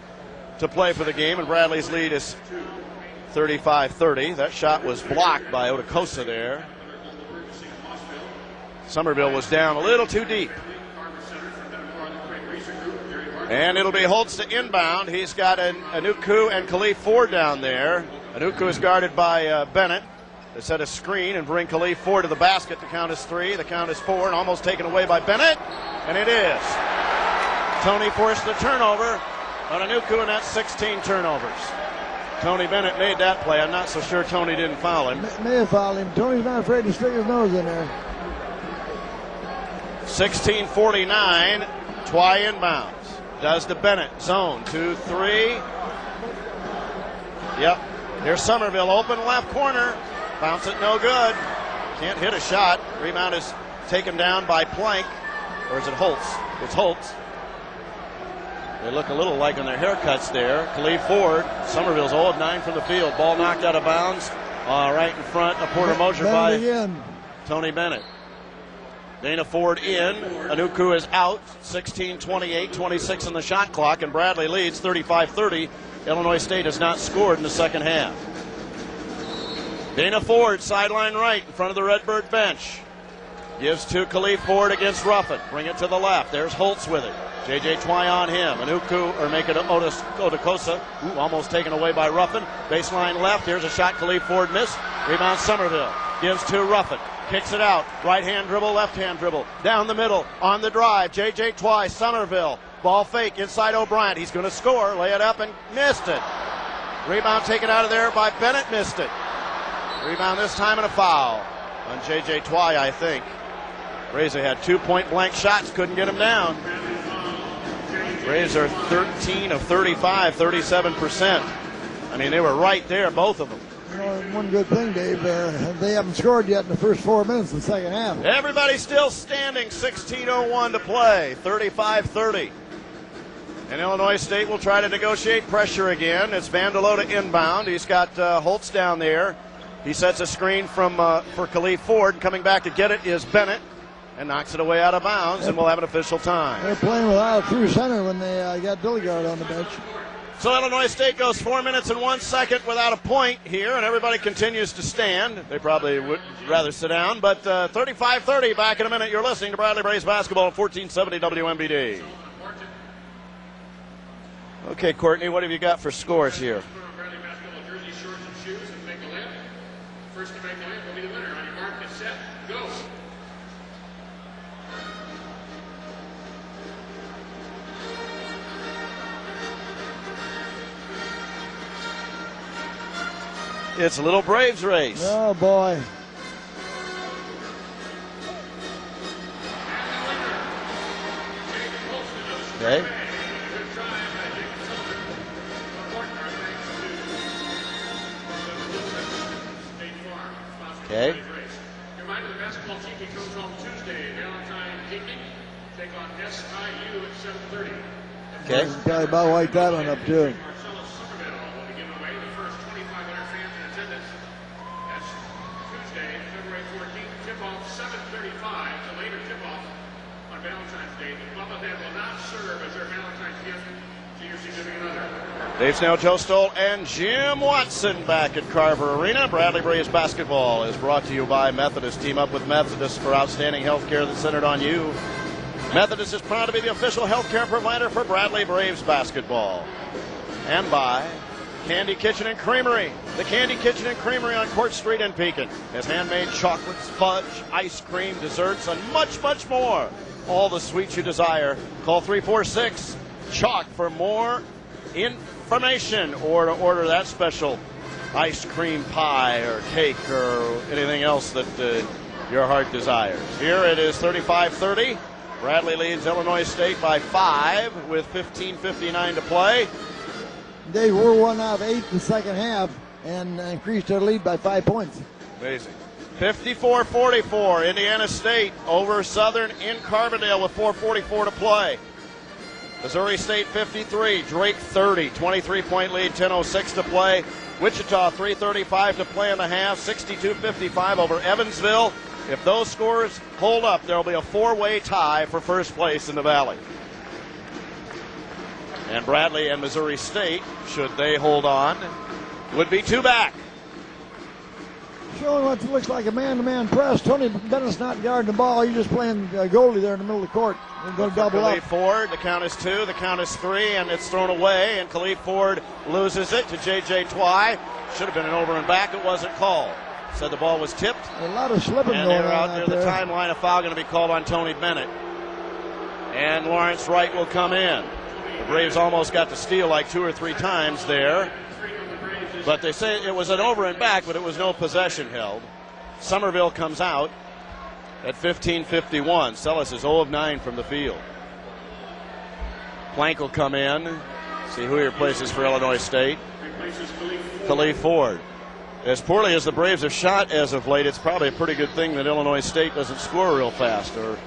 to play for the game, and Bradley's lead is 35-30. That shot was blocked by Otakosa there. Somerville was down a little too deep. And it'll be Holtz to inbound. He's got Anuku and Khalif Ford down there. Anuku is guarded by Bennett. They set a screen and bring Khalif Ford to the basket. The count is 3. The count is 4, and almost taken away by Bennett. And it is. Tony forced the turnover on Anuku, and that's 16 turnovers. Tony Bennett made that play. I'm not so sure Tony didn't foul him. May have fouled him. Tony's not afraid to stick his nose in there. 16:49. Twy inbounds. Does to Bennett. Zone 2-3. Yep. Here's Somerville open left corner. Bounce it no good. Can't hit a shot. Rebound is taken down by Plank. Or is it Holtz? It's Holtz. They look a little like on their haircuts there. Khalif Ford. Somerville's 0 of 9 from the field. Ball knocked out of bounds. Right in front. A Porter Mosier by Tony Bennett. Dana Ford in. Anuku is out. 16-28, 26 on the shot clock, and Bradley leads 35-30. Illinois State has not scored in the second half. Dana Ford, sideline right, in front of the Redbird bench. Gives to Khalif Ford against Ruffin. Bring it to the left. There's Holtz with it. J.J. Twy on him. Anuku, or make it Otakosa. Almost taken away by Ruffin. Baseline left. Here's a shot Khalif Ford missed. Rebound Somerville. Gives to Ruffin. Kicks it out. Right-hand dribble, left-hand dribble. Down the middle. On the drive. J.J. Twy, Somerville. Ball fake inside O'Brien. He's going to score. Lay it up and missed it. Rebound taken out of there by Bennett. Missed it. Rebound this time and a foul on J.J. Twy, I think. Braves had 2 point-blank shots. Couldn't get him down. Braves are 13 of 35, 37%. I mean, they were right there, both of them. You know, one good thing, Dave, they haven't scored yet in the first 4 minutes of the second half. Everybody's still standing. 16:01 to play. 35-30. And Illinois State will try to negotiate pressure again. It's Vandalo to inbound. He's got Holtz down there. He sets a screen for Khalif Ford. Coming back to get it is Bennett. And knocks it away out of bounds, and we'll have an official time. They're playing without a true center when they got Dilligard on the bench. So Illinois State goes 4 minutes and 1 second without a point here, and everybody continues to stand. They probably would rather sit down, but 35-30 back in a minute. You're listening to Bradley Braves basketball on 1470 WMBD. Okay, Courtney, what have you got for scores here? Bradley basketball jersey, shorts, and shoes, and make a layup. First to make a layup will be the winner. On your mark, get set, go. It's a little Braves race. Oh, boy. Okay. Okay. Reminder, the basketball team comes home Tuesday. Valentine Kicking take on SIU at 7:30. Okay. Probably about like that one up, too. Tuesday, February 14th, tip-off 7:35, the later tip-off on Valentine's State. Both of them will not serve as their Valentine's gift to your significant other. Dave Snell, Joe Stoll, and Jim Watson back at Carver Arena. Bradley Braves basketball is brought to you by Methodist. Team up with Methodist for outstanding health care that's centered on you. Methodist is proud to be the official health care provider for Bradley Braves basketball. And by Candy Kitchen and Creamery. The Candy Kitchen and Creamery on Court Street in Pekin has handmade chocolates, fudge, ice cream, desserts, and much, much more. All the sweets you desire. Call 346-CHOC for more information or to order that special ice cream pie or cake or anything else that your heart desires. Here it is 35-30. Bradley leads Illinois State by 5 with 15:59 to play. They were 1 out of 8 in the second half and increased their lead by 5 points. Amazing. 54-44, Indiana State over Southern in Carbondale with 4:44 to play. Missouri State 53, Drake 30, 23-point lead, 10:06 to play. Wichita 3:35 to play in the half, 62-55 over Evansville. If those scores hold up, there will be a 4-way tie for first place in the Valley. And Bradley and Missouri State, should they hold on, would be 2 back. Showing what looks like a man-to-man press. Tony Bennett's not guarding the ball. He's just playing goalie there in the middle of the court. They're going to double up. Khalif Ford, the count is 2, the count is 3, and it's thrown away. And Khalif Ford loses it to J.J. Twy. Should have been an over and back. It wasn't called. Said the ball was tipped. A lot of slipping and going they're on out there. The timeline, a foul going to be called on Tony Bennett. And Lawrence Wright will come in. The Braves almost got to steal like 2 or 3 times there. But they say it was an over and back, but it was no possession held. Somerville comes out at 15:51. Sellis is 0 of 9 from the field. Plank will come in. See who he replaces for Illinois State. Khalif Ford. As poorly as the Braves have shot as of late, it's probably a pretty good thing that Illinois State doesn't score real fast. And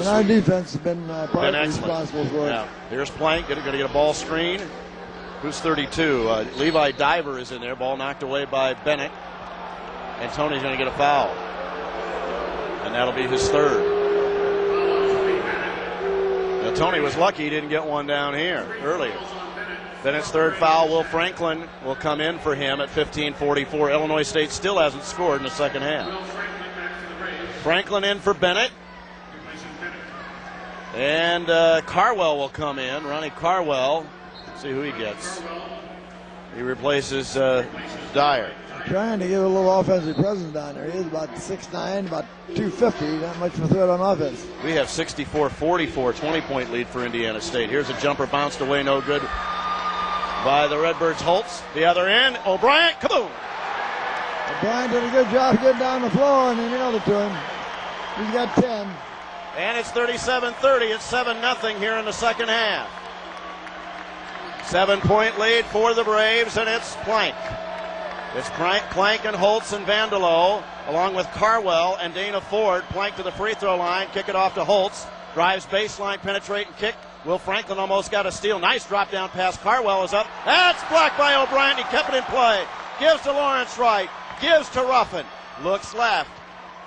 our defense has been partly responsible for it. Yeah. Here's Plank, going to get a ball screen. Who's 32? Levi Diver is in there. Ball knocked away by Bennett. And Tony's going to get a foul. And that'll be his 3rd. Now, Tony was lucky he didn't get one down here earlier. Bennett's 3rd foul. Will Franklin will come in for him at 15:44. Illinois State still hasn't scored in the second half. Franklin in for Bennett. And Carwell will come in. Ronnie Carwell. Let's see who he gets. He replaces Dyer. Trying to give a little offensive presence down there. He is about 6'9", about 250. Not much of a threat on offense. We have 64-44, 20-point lead for Indiana State. Here's a jumper bounced away, no good by the Redbirds. Holtz, the other end. O'Brien, kaboom! O'Brien did a good job getting down the floor, and he nailed it to him. He's got 10. And it's 37-30. It's 7-0 here in the second half. 7-point lead for the Braves, and it's Plank. It's Plank and Holtz and Vandelo, along with Carwell and Dana Ford. Plank to the free throw line, kick it off to Holtz. Drives baseline, penetrate and kick. Will Franklin almost got a steal. Nice drop down pass. Carwell is up. That's blocked by O'Brien. He kept it in play. Gives to Lawrence Wright. Gives to Ruffin. Looks left.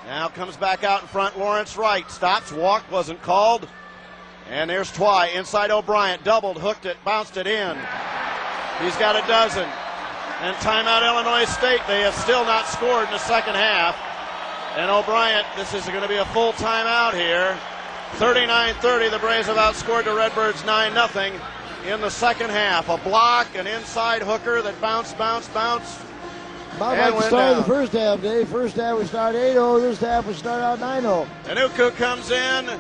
Now comes back out in front. Lawrence Wright stops. Walk wasn't called. And there's Twy inside O'Brien. Doubled, hooked it, bounced it in. He's got a dozen. And timeout Illinois State. They have still not scored in the second half. And O'Brien, this is going to be a full timeout here. 39-30, the Braves have outscored the Redbirds 9-0 in the second half. A block, an inside hooker that bounced. About like the start of the first half, Dave. First half we start 8-0. This half we start out 9-0. Anuku comes in,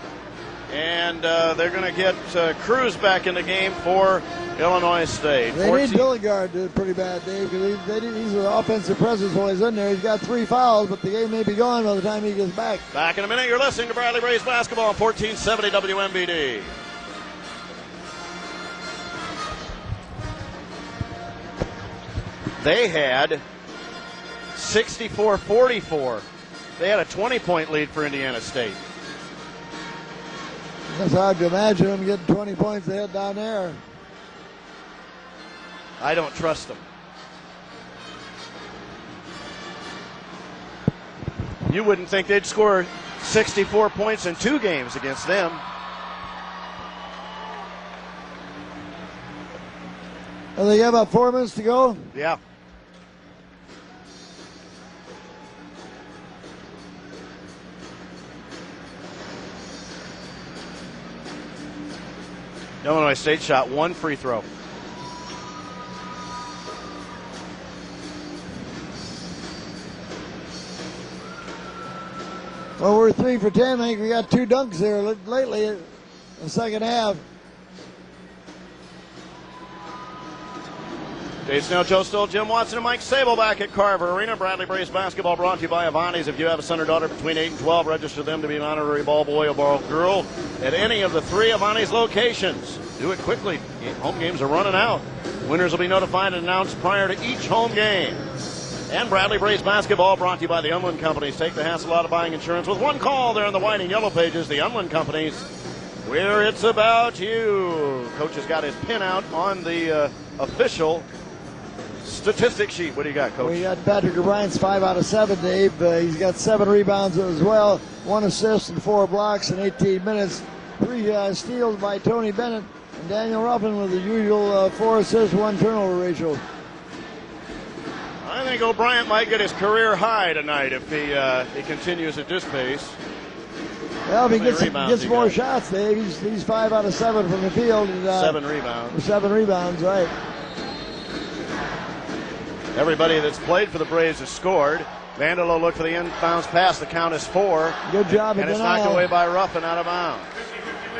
and they're going to get Cruz back in the game for Illinois State. They need Billigard to do pretty bad, Dave, because he's an offensive presence while he's in there. He's got 3 fouls, but the game may be gone by the time he gets back. Back in a minute. You're listening to Bradley Braves basketball on 1470 WMBD. They had 64-44. They had a 20-point lead for Indiana State. It's hard to imagine them getting 20 points ahead down there. I don't trust them. You wouldn't think they'd score 64 points in 2 games against them. And they got about 4 minutes to go. Yeah. Illinois State shot 1 free throw. Well, we're 3 for 10. I think we got 2 dunks there lately in the second half. Dave Snell, Joe Stoll, Jim Watson, and Mike Sable back at Carver Arena. Bradley Braves basketball brought to you by Avanti's. If you have a son or daughter between 8 and 12, register them to be an honorary ball boy or ball girl at any of the 3 Avanti's locations. Do it quickly. Home games are running out. Winners will be notified and announced prior to each home game. And Bradley Braves basketball brought to you by the Unwin Companies. Take the hassle out of buying insurance with one call. There in the white and yellow pages, the Unwin Companies, where it's about you. Coach has got his pin out on the official statistic sheet. What do you got, Coach? We got Patrick O'Brien's 5 out of 7, Dave. He's got 7 rebounds as well, 1 assist and 4 blocks in 18 minutes. 3 steals by Tony Bennett, and Daniel Ruffin with the usual 4 assists, 1 turnover ratio. I think O'Brien might get his career high tonight if he continues at this pace. Well, if he gets more shots, Dave, he's 5 out of 7 from the field. And, 7 rebounds. 7 rebounds, right. Everybody that's played for the Braves has scored. Vandalo looked for the inbounds pass. The count is 4. Good job. And it's knocked away by Ruffin out of bounds.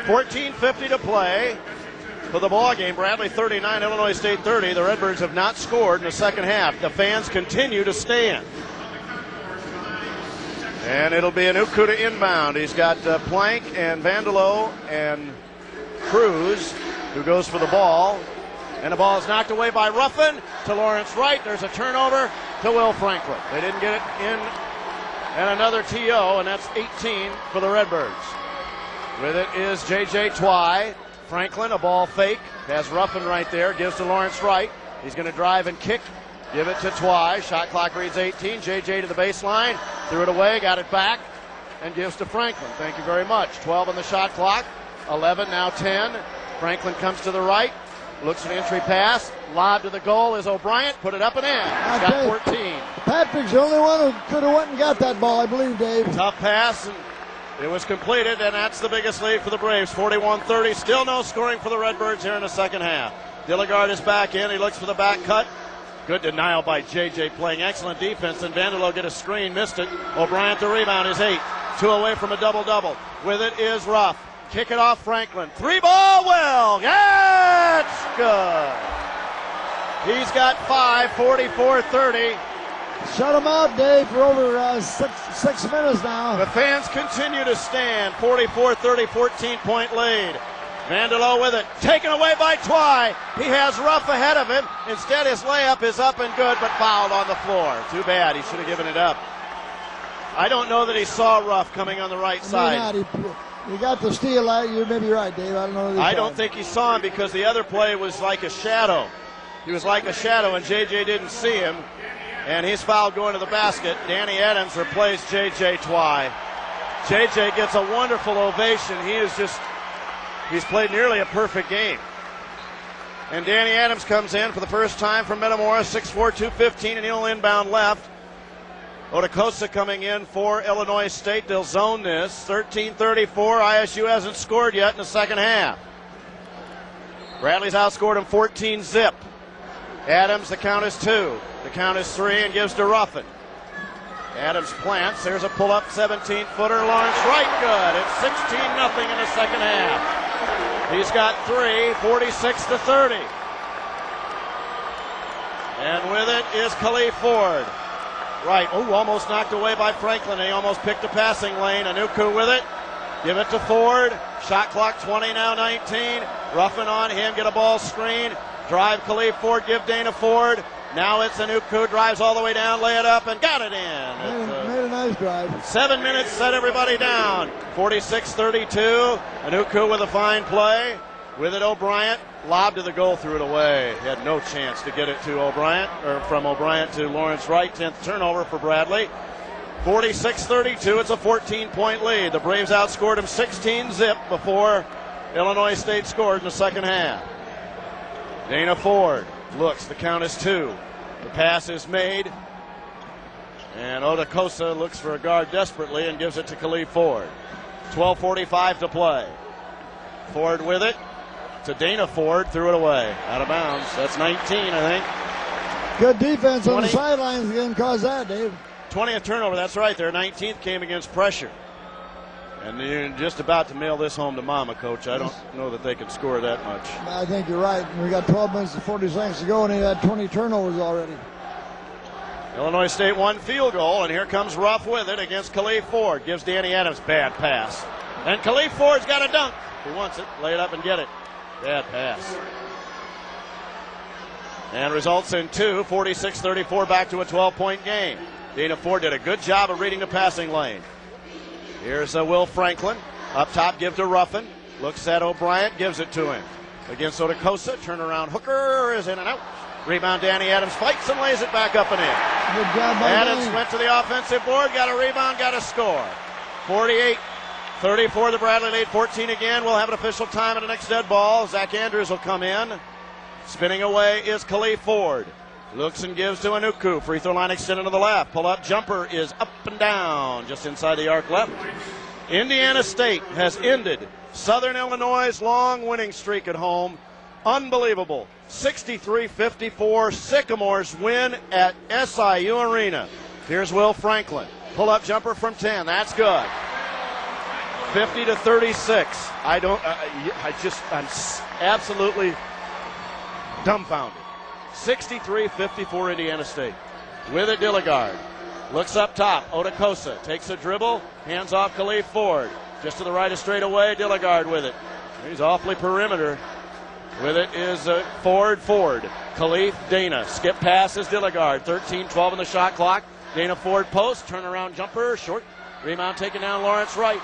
14:50 to play for the ball game. Bradley 39, Illinois State 30. The Redbirds have not scored in the second half. The fans continue to stand. And it'll be an Ukuda inbound. He's got Plank and Vandalo and Cruz, who goes for the ball. And the ball is knocked away by Ruffin to Lawrence Wright. There's a turnover to Will Franklin. They didn't get it in. And another TO, and that's 18 for the Redbirds. With it is J.J. Twy. Franklin, a ball fake. Has Ruffin right there. Gives to Lawrence Wright. He's going to drive and kick. Give it to Twy. Shot clock reads 18. J.J. to the baseline. Threw it away. Got it back. And gives to Franklin. Thank you very much. 12 on the shot clock. 11, now 10. Franklin comes to the right. Looks at an entry pass. Lob to the goal is O'Brien. Put it up and in. He's got 14. Patrick's the only one who could have went and got that ball, I believe, Dave. Tough pass, and it was completed, and that's the biggest lead for the Braves. 41-30. Still no scoring for the Redbirds here in the second half. Dilligard is back in. He looks for the back cut. Good denial by J.J. playing excellent defense, and Vandalo get a screen. Missed it. O'Brien to rebound is 8. 2 away from a double-double. With it is Ruff. Kick it off Franklin. 3-ball well. That's good. He's got 5, 44-30. Shut him out, Dave, for over 6 minutes now. The fans continue to stand. 44-30, 14-point lead. Vandalo with it. Taken away by Twy. He has Ruff ahead of him. Instead, his layup is up and good, but fouled on the floor. Too bad. He should have given it up. I don't know that he saw Ruff coming on the right side. He got the steal. You may be right, Dave. I don't know. I don't think he saw him because the other play was like a shadow. He was like a shadow, and J.J. didn't see him. And he's fouled going to the basket. Danny Adams replaced J.J. Twy. J.J. gets a wonderful ovation. He's played nearly a perfect game. And Danny Adams comes in for the first time from Metamora, 6'4", 215, and he'll inbound left. Otacosa coming in for Illinois State. They'll zone this. 13-34. ISU hasn't scored yet in the second half. Bradley's outscored him 14-zip. Adams, the count is 2. The count is 3 and gives to Ruffin. Adams plants. There's a pull-up 17-footer. Lawrence Wright good. It's 16-0 in the second half. He's got 3, 46-30. And with it is Khalif Ford. Right. Oh, almost knocked away by Franklin. He almost picked a passing lane. Anuku with it. Give it to Ford. Shot clock 20, now 19. Ruffin on him. Get a ball screen. Drive Khalif Ford. Give Dana Ford. Now it's Anuku. Drives all the way down. Lay it up and got it in. Made a nice drive. 7 minutes. Set everybody down. 46-32. Anuku with a fine play. With it, O'Brien. Lob to the goal, threw it away. He had no chance to get it to O'Brien, or from O'Brien to Lawrence Wright. 10th turnover for Bradley. 46-32. It's a 14-point lead. The Braves outscored him 16-zip before Illinois State scored in the second half. Dana Ford looks. The count is 2. The pass is made. And Odakosa looks for a guard desperately and gives it to Khalif Ford. 12:45 to play. Ford with it to Dana Ford. Threw it away. Out of bounds. That's 19, I think. Good defense on the sidelines again caused that, Dave. 20th turnover. That's right. Their 19th came against pressure. And you're just about to mail this home to Mama, Coach. I don't know that they can score that much. I think you're right. We got 12 minutes and 40 seconds to go, and he had 20 turnovers already. Illinois State one field goal, and here comes Ruff with it against Khalif Ford. Gives Danny Adams bad pass. And Khalif Ford's got a dunk. He wants it. Lay it up and get it. Bad pass. And results in 2, 46-34, back to a 12-point game. Dana Ford did a good job of reading the passing lane. Here's Will Franklin. Up top, give to Ruffin. Looks at O'Brien, gives it to him. Against Odakosa, turnaround Hooker is in and out. Rebound, Danny Adams fights and lays it back up and in. Good job by Adams Danny. went to the offensive board, got a rebound, got a score. 48-34, the Bradley lead, 14 again. We'll have an official time at the next dead ball. Zach Andrews will come in. Spinning away is Khalif Ford. Looks and gives to Anuku. Free throw line extended to the left. Pull-up jumper is up and down, just inside the arc left. Indiana State has ended Southern Illinois' long winning streak at home. Unbelievable. 63-54. Sycamores win at SIU Arena. Here's Will Franklin. Pull-up jumper from 10. That's good. 50-36. I'm absolutely dumbfounded. 63-54 Indiana State. With it, Dilligard. Looks up top. Odakosa takes a dribble. Hands off Khalif Ford. Just to the right of straightaway. Dilligard with it. He's awfully perimeter. With it is Ford. Khalif, Dana. Skip pass is Dilligard. 13-12 on the shot clock. Dana Ford post. Turnaround jumper. Short. Rebound taken down Lawrence Wright.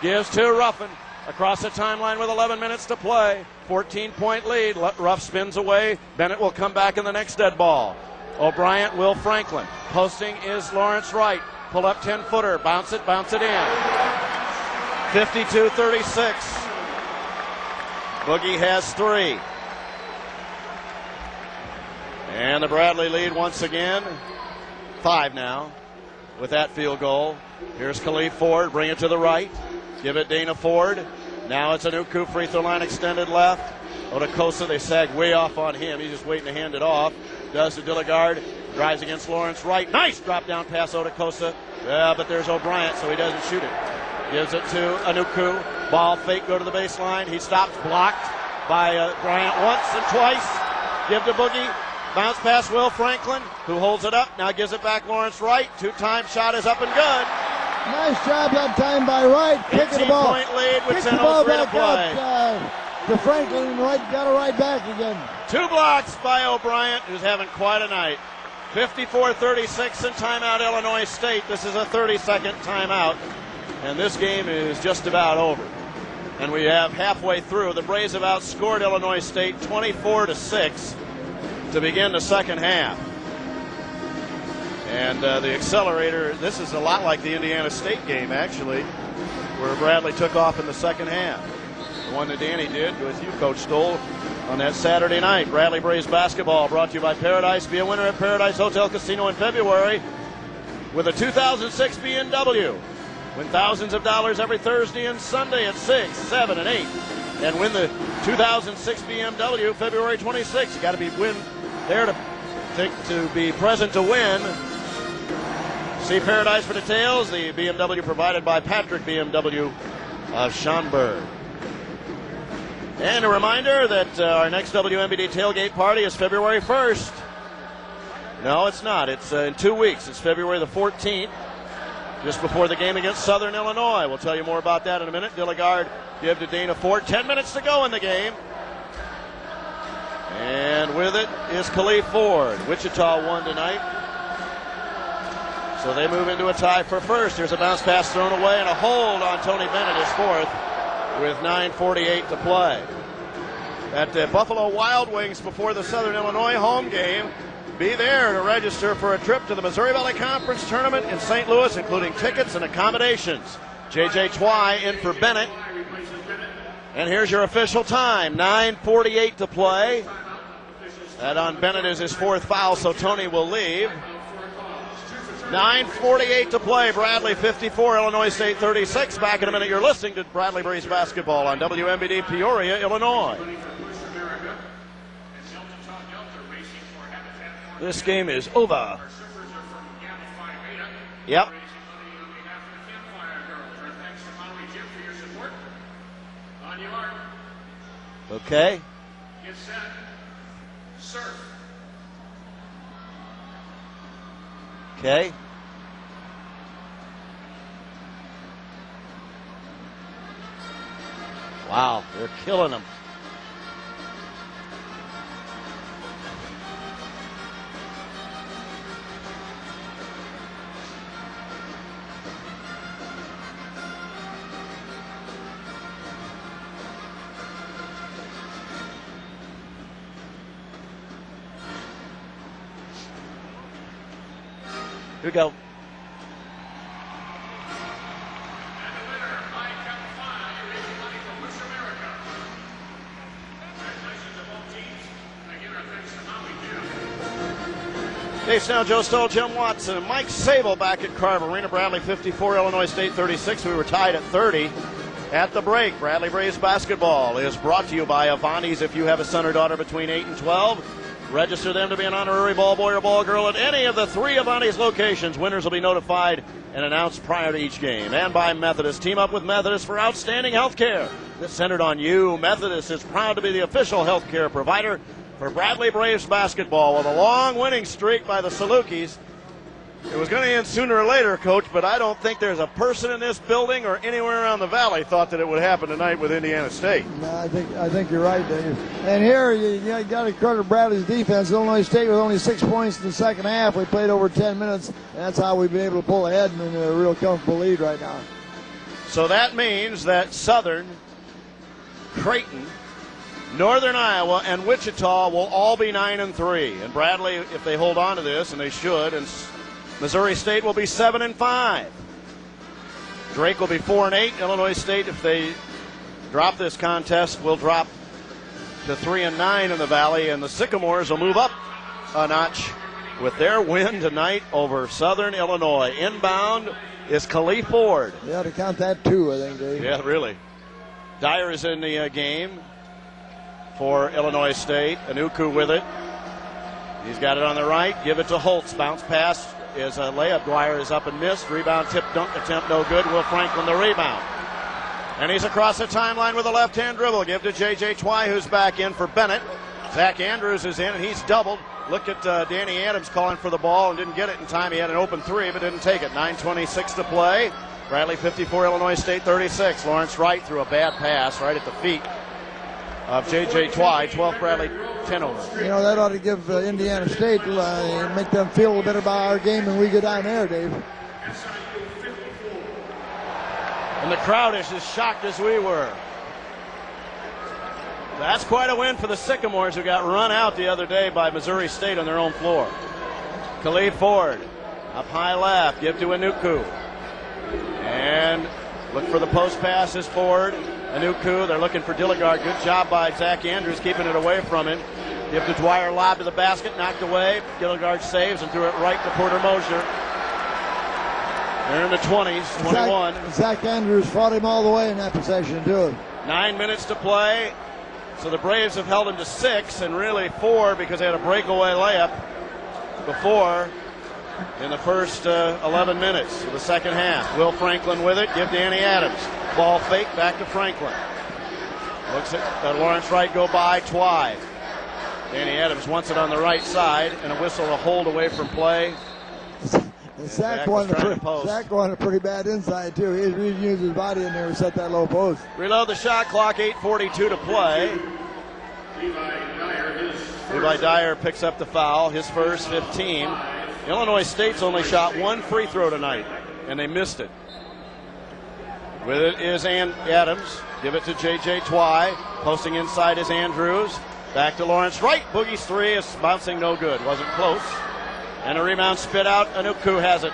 Gives to Ruffin. Across the timeline with 11 minutes to play. 14-point lead. Ruff spins away. Bennett will come back in the next dead ball. O'Brien, Will Franklin. Posting is Lawrence Wright. Pull up 10-footer. Bounce it in. 52-36. Boogie has 3. And the Bradley lead once again. 5 now with that field goal. Here's Khalif Ford. Bring it to the right. Give it Dana Ford. Now it's Anuku, free throw line extended left. Odakosa, they sag way off on him. He's just waiting to hand it off. Does to Dilligard. Drives against Lawrence Wright. Nice drop down pass, Odakosa. Yeah, but there's O'Brien, so he doesn't shoot it. Gives it to Anuku. Ball fake, go to the baseline. He stops, blocked by Bryant once and twice. Give to Boogie. Bounce pass, Will Franklin, who holds it up. Now gives it back Lawrence Wright. 2-time shot is up and good. Nice job that time by Wright. Kicking the ball. 18-point lead with Kick the ball 10:03 to back play. up to Franklin, and Wright got it right back again. 2 blocks by O'Brien, who's having quite a night. 54-36 in timeout, Illinois State. This is a 30-second timeout, and this game is just about over. And we have halfway through. The Braves have outscored Illinois State 24-6 to begin the second half. And the accelerator, this is a lot like the Indiana State game, actually, where Bradley took off in the second half. The one that Danny did with you, Coach Stoll, on that Saturday night. Bradley Braves basketball brought to you by Paradise. Be a winner at Paradise Hotel Casino in February with a 2006 BMW. Win thousands of dollars every Thursday and Sunday at 6, 7, and 8. And win the 2006 BMW February 26th. You got to be there to be present to win. See Paradise for details. The BMW provided by Patrick BMW of Schaumburg. And a reminder that our next WMBD tailgate party is February 1st. No, it's not. It's in 2 weeks. It's February the 14th, just before the game against Southern Illinois. We'll tell you more about that in a minute. Dilligard give to Dana Ford. 10 minutes to go in the game. And with it is Khalif Ford. Wichita won tonight, so they move into a tie for first. Here's a bounce pass thrown away and a hold on Tony Bennett, his 4th, with 9:48 to play. At the Buffalo Wild Wings before the Southern Illinois home game. Be there to register for a trip to the Missouri Valley Conference Tournament in St. Louis, including tickets and accommodations. J.J. Twy in for Bennett. And here's your official time, 9:48 to play. That on Bennett is his 4th foul, so Tony will leave. 9:48 to play. Bradley 54, Illinois State 36. Back in a minute. You're listening to Bradley Braves basketball on WMBD Peoria, Illinois. This game is over. Yep. Okay. Get set. Surf. Okay. Wow, they're killing them. Here we go. Dave Snell, Joe Stoll, Jim Watson, and Mike Sable back at Carver Arena. Bradley 54, Illinois State 36. We were tied at 30 at the break. Bradley Braves basketball is brought to you by Avanti's. If you have a son or daughter between 8 and 12, register them to be an honorary ball boy or ball girl at any of the 3 Avanti's locations. Winners will be notified and announced prior to each game. And by Methodist. Team up with Methodist for outstanding health care that's centered on you. Methodist is proud to be the official health care provider for Bradley Braves basketball. With a long winning streak by the Salukis. It was going to end sooner or later, Coach, but I don't think there's a person in this building or anywhere around the valley thought that it would happen tonight with Indiana State. No, I think you're right, Dave. And here you got to credit Bradley's defense. Illinois State with only 6 points in the second half. We played over 10 minutes, and that's how we've been able to pull ahead and in a real comfortable lead right now. So that means that Southern, Creighton, Northern Iowa, and Wichita will all be 9-3. And Bradley, if they hold on to this, and they should, and Missouri State will be 7-5. Drake will be 4-8. Illinois State, if they drop this contest, will drop to 3-9 in the Valley, and the Sycamores will move up a notch with their win tonight over Southern Illinois. Inbound is Khalif Ford. You ought to count that too, I think, Dave. Yeah, really. Dyer is in the game for Illinois State. Anuku with it. He's got it on the right. Give it to Holtz. Bounce pass is a layup. Dwyer is up and missed. Rebound, tip, dunk attempt, no good. Will Franklin the rebound. And he's across the timeline with a left-hand dribble. Give to J.J. Twy, who's back in for Bennett. Zach Andrews is in, and he's doubled. Look at Danny Adams calling for the ball and didn't get it in time. He had an open 3, but didn't take it. 9:26 to play. Bradley 54, Illinois State 36. Lawrence Wright threw a bad pass right at the feet of J.J. Twy. 12 Bradley, 10 over. You know, that ought to give Indiana State, make them feel a little bit about our game when we go down there, Dave. And the crowd is as shocked as we were. That's quite a win for the Sycamores, who got run out the other day by Missouri State on their own floor. Khalif Ford, up high left, give to Anuku. And look for the post pass is Ford. Anuku, they're looking for Dilligard. Good job by Zach Andrews keeping it away from him. Give to Dwyer, lob to the basket, knocked away. Dilligard saves and threw it right to Porter Mosier. They're in the 20s, 21. Zach Andrews fought him all the way in that possession, too. 9 minutes to play. So the Braves have held him to 6, and really 4 because they had a breakaway layup before in the first 11 minutes of the second half. Will Franklin with it. Give Danny Adams. Ball fake back to Franklin. Looks at Lawrence Wright go by. Twy. Danny Adams wants it on the right side, and a whistle to hold away from play. Zach wanted a pretty bad inside, too. He used his body in there to set that low post. Reload the shot clock, 8:42 to play. Levi Dyer picks up the foul, his first, 15. Illinois State's only shot 1 free throw tonight, and they missed it. With it is Adams. Give it to J.J. Twy. Posting inside is Andrews. Back to Lawrence Wright. Boogie's 3 is bouncing no good. Wasn't close. And a rebound spit out. Anuku has it.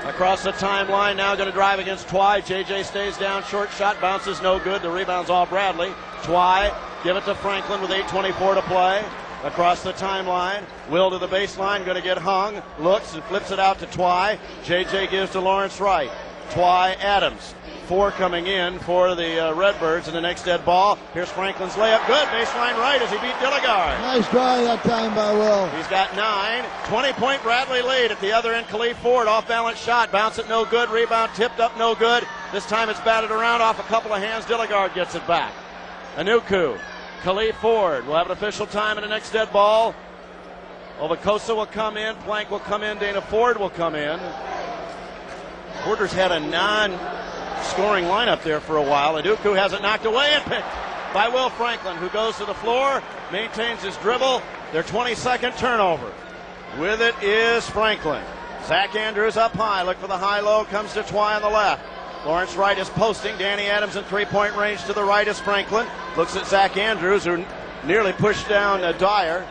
Across the timeline, now going to drive against Twy. J.J. stays down. Short shot bounces no good. The rebound's all Bradley. Twy, give it to Franklin with 8:24 to play. across the timeline. Will to the baseline, going to get hung. Looks and flips it out to Twy. JJ gives to Lawrence Wright. Twy, Adams. 4 coming in for the Redbirds, and the next dead ball. Here's Franklin's layup. Good. Baseline right as he beat Dilligard. Nice try that time by Will. He's got 9. 20-point Bradley lead. At the other end, Khalif Ford. Off-balance shot. Bounce it no good. Rebound tipped up no good. This time it's batted around off a couple of hands. Dilligard gets it back. Anuku. Khalif Ford will have an official time in the next dead ball. Ovacosa will come in. Plank will come in. Dana Ford will come in. Porter's had a non-scoring lineup there for a while. Anuku has it knocked away and picked by Will Franklin, who goes to the floor, maintains his dribble. Their 22nd turnover. With it is Franklin. Zach Andrews up high. Look for the high-low. Comes to Twy on the left. Lawrence Wright is posting. Danny Adams in three-point range to the right is Franklin. Looks at Zach Andrews, who nearly pushed down Dyer.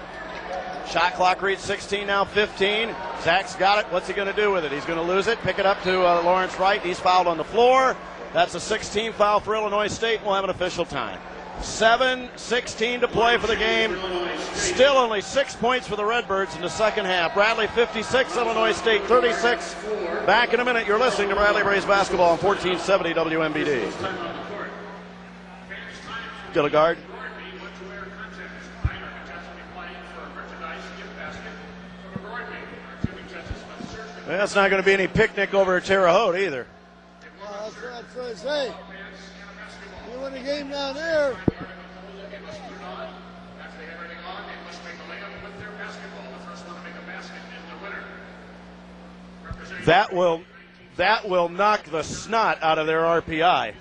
Shot clock reads 16, now 15. Zach's got it. What's he going to do with it? He's going to lose it. Pick it up to Lawrence Wright. He's fouled on the floor. That's a 16 foul for Illinois State. We'll have an official time. 7:16 to play for the game. Still only 6 points for the Redbirds in the second half. Bradley 56, Illinois State 36. Back in a minute. You're listening to Bradley Braves basketball on 1470 WMBD. Dilligard. Well, it's not going to be any picnic over at Terre Haute either. That's what I say. You win a game down there. That will knock the snot out of their RPI.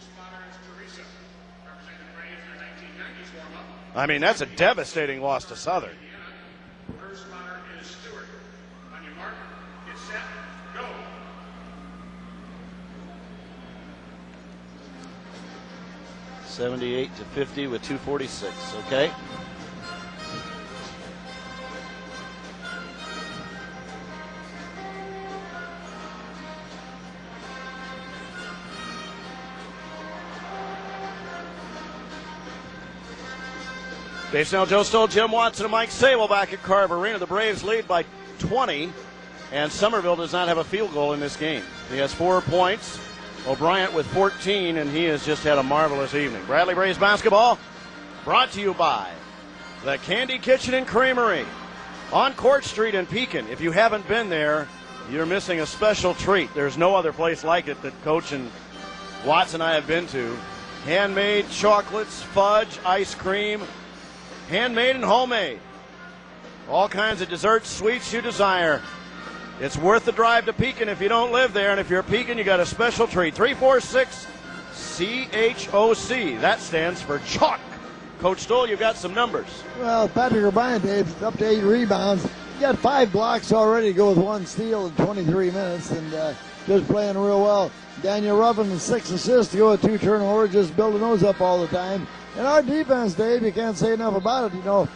I mean, that's a devastating loss to Southern. 78-50 with 2:46. Okay. Dave Snell, Joe Stoll, Jim Watson, and Mike Sable back at Carver Arena. The Braves lead by 20, and Somerville does not have a field goal in this game. He has 4 points. O'Brien with 14, and he has just had a marvelous evening. Bradley Braves basketball brought to you by the Candy Kitchen and Creamery on Court Street in Pekin. If you haven't been there, you're missing a special treat. There's no other place like it that Coach and Watts and I have been to. Handmade chocolates, fudge, ice cream, handmade and homemade. All kinds of desserts, sweets you desire. It's worth the drive to Pekin if you don't live there, and if you're Pekin, you got a special treat. 346-CHOC. That stands for chalk. Coach Stoll, you've got some numbers. Well, Patrick O'Brien, Dave, up to 8 rebounds. He got 5 blocks already to go with 1 steal in 23 minutes, and just playing real well. Daniel Ruffin, 6 assists to go with 2 turnovers, just building those up all the time. And our defense, Dave, you can't say enough about it. You know,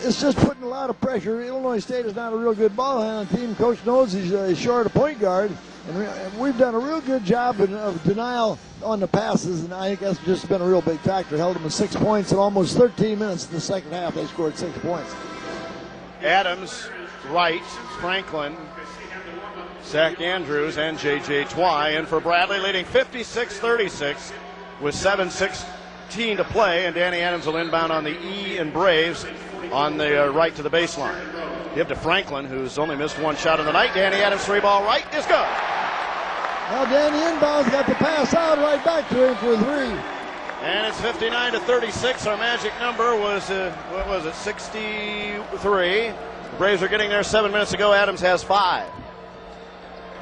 it's just putting a lot of pressure. Illinois State is not a real good ball handling team. Coach knows he's short a point guard, and we've done a real good job of denial on the passes, and I think that's just been a real big factor. Held them to 6 points in almost 13 minutes in the second half. They scored 6 points. Adams, Wright, Franklin, Zach Andrews, and J.J. Twy. And for Bradley, leading 56-36 with 7:16 to play, and Danny Adams will inbound on the E and Braves on the right to the baseline. Give to Franklin, who's only missed 1 shot of the night. Danny Adams, 3-ball right, is good. Well, Danny inbounds, got the pass out right back to him for 3. And it's 59-36. Our magic number was, 63. The Braves are getting there 7 minutes ago. Adams has 5.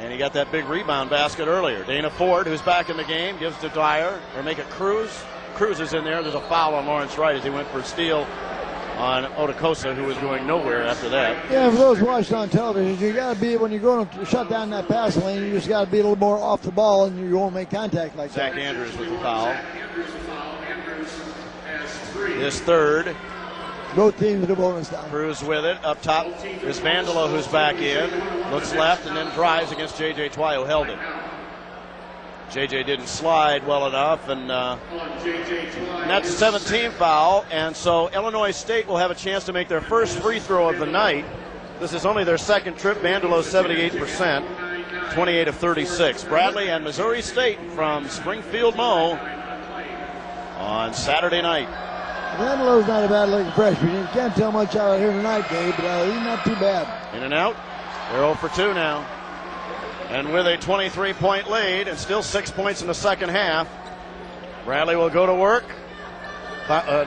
And he got that big rebound basket earlier. Dana Ford, who's back in the game, gives to Dyer. Or make it Cruz. Cruz is in there. There's a foul on Lawrence Wright as he went for a steal on Otacosa, who was going nowhere after that. Yeah, for those watching on television, you got to be, when you're going to shut down that pass lane, you just got to be a little more off the ball, and you won't make contact like Zach that. Andrews with the foul. His third. Both teams to bonus down. Cruz with it. Up top is Vandalo, who's back in. Looks left and then drives against J.J. Twy, who held it. JJ didn't slide well enough, and that's a 17 foul. And so Illinois State will have a chance to make their first free throw of the night. This is only their second trip. Vanderlo's 78%, 28 of 36. Bradley and Missouri State from Springfield Mo on Saturday night. Vanderlo's not a bad-looking freshman. You can't tell much out of here tonight, Dave, but he's not too bad. In and out. They're 0 for 2 now. And with a 23-point lead and still 6 points in the second half, Bradley will go to work.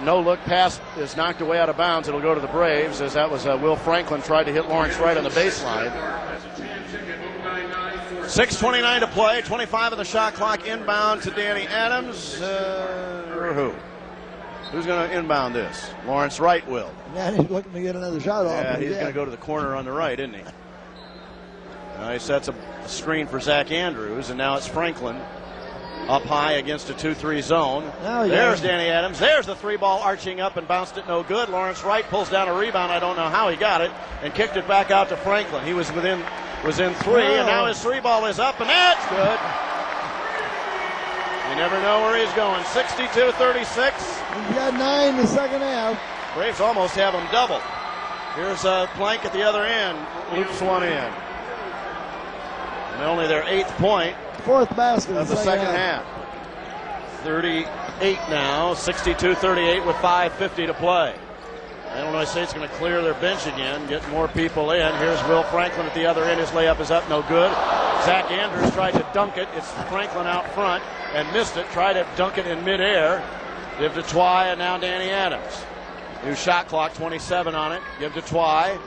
No-look pass is knocked away out of bounds. It'll go to the Braves, as that was Will Franklin tried to hit Lawrence Wright on the baseline. 6:29 to play, 25 of the shot clock. Inbound to Danny Adams. Or who? Who's going to inbound this? Lawrence Wright will. Yeah, he's looking to get another shot off. Yeah, he's going to go to the corner on the right, isn't he? He sets a screen for Zach Andrews, and now it's Franklin up high against a 2-3 zone. There's Danny Adams. There's the three ball arching up and bounced it no good. Lawrence Wright pulls down a rebound. I don't know how he got it, and kicked it back out to Franklin. He was in 3, and now his three ball is up, and that's good. You never know where he's going. 62-36. He's got 9 in the second half. Braves almost have him double. Here's a Plank at the other end. Loops one in. And only their 8th point. 4th basket of the second half. 38 now, 62-38 with 5:50 to play. Illinois State's going to clear their bench again, get more people in. Here's Will Franklin at the other end. His layup is up, no good. Zach Andrews tried to dunk it. It's Franklin out front and missed it. Tried to dunk it in midair. Give to Twy, and now Danny Adams. New shot clock, 27 on it. Give to Twy.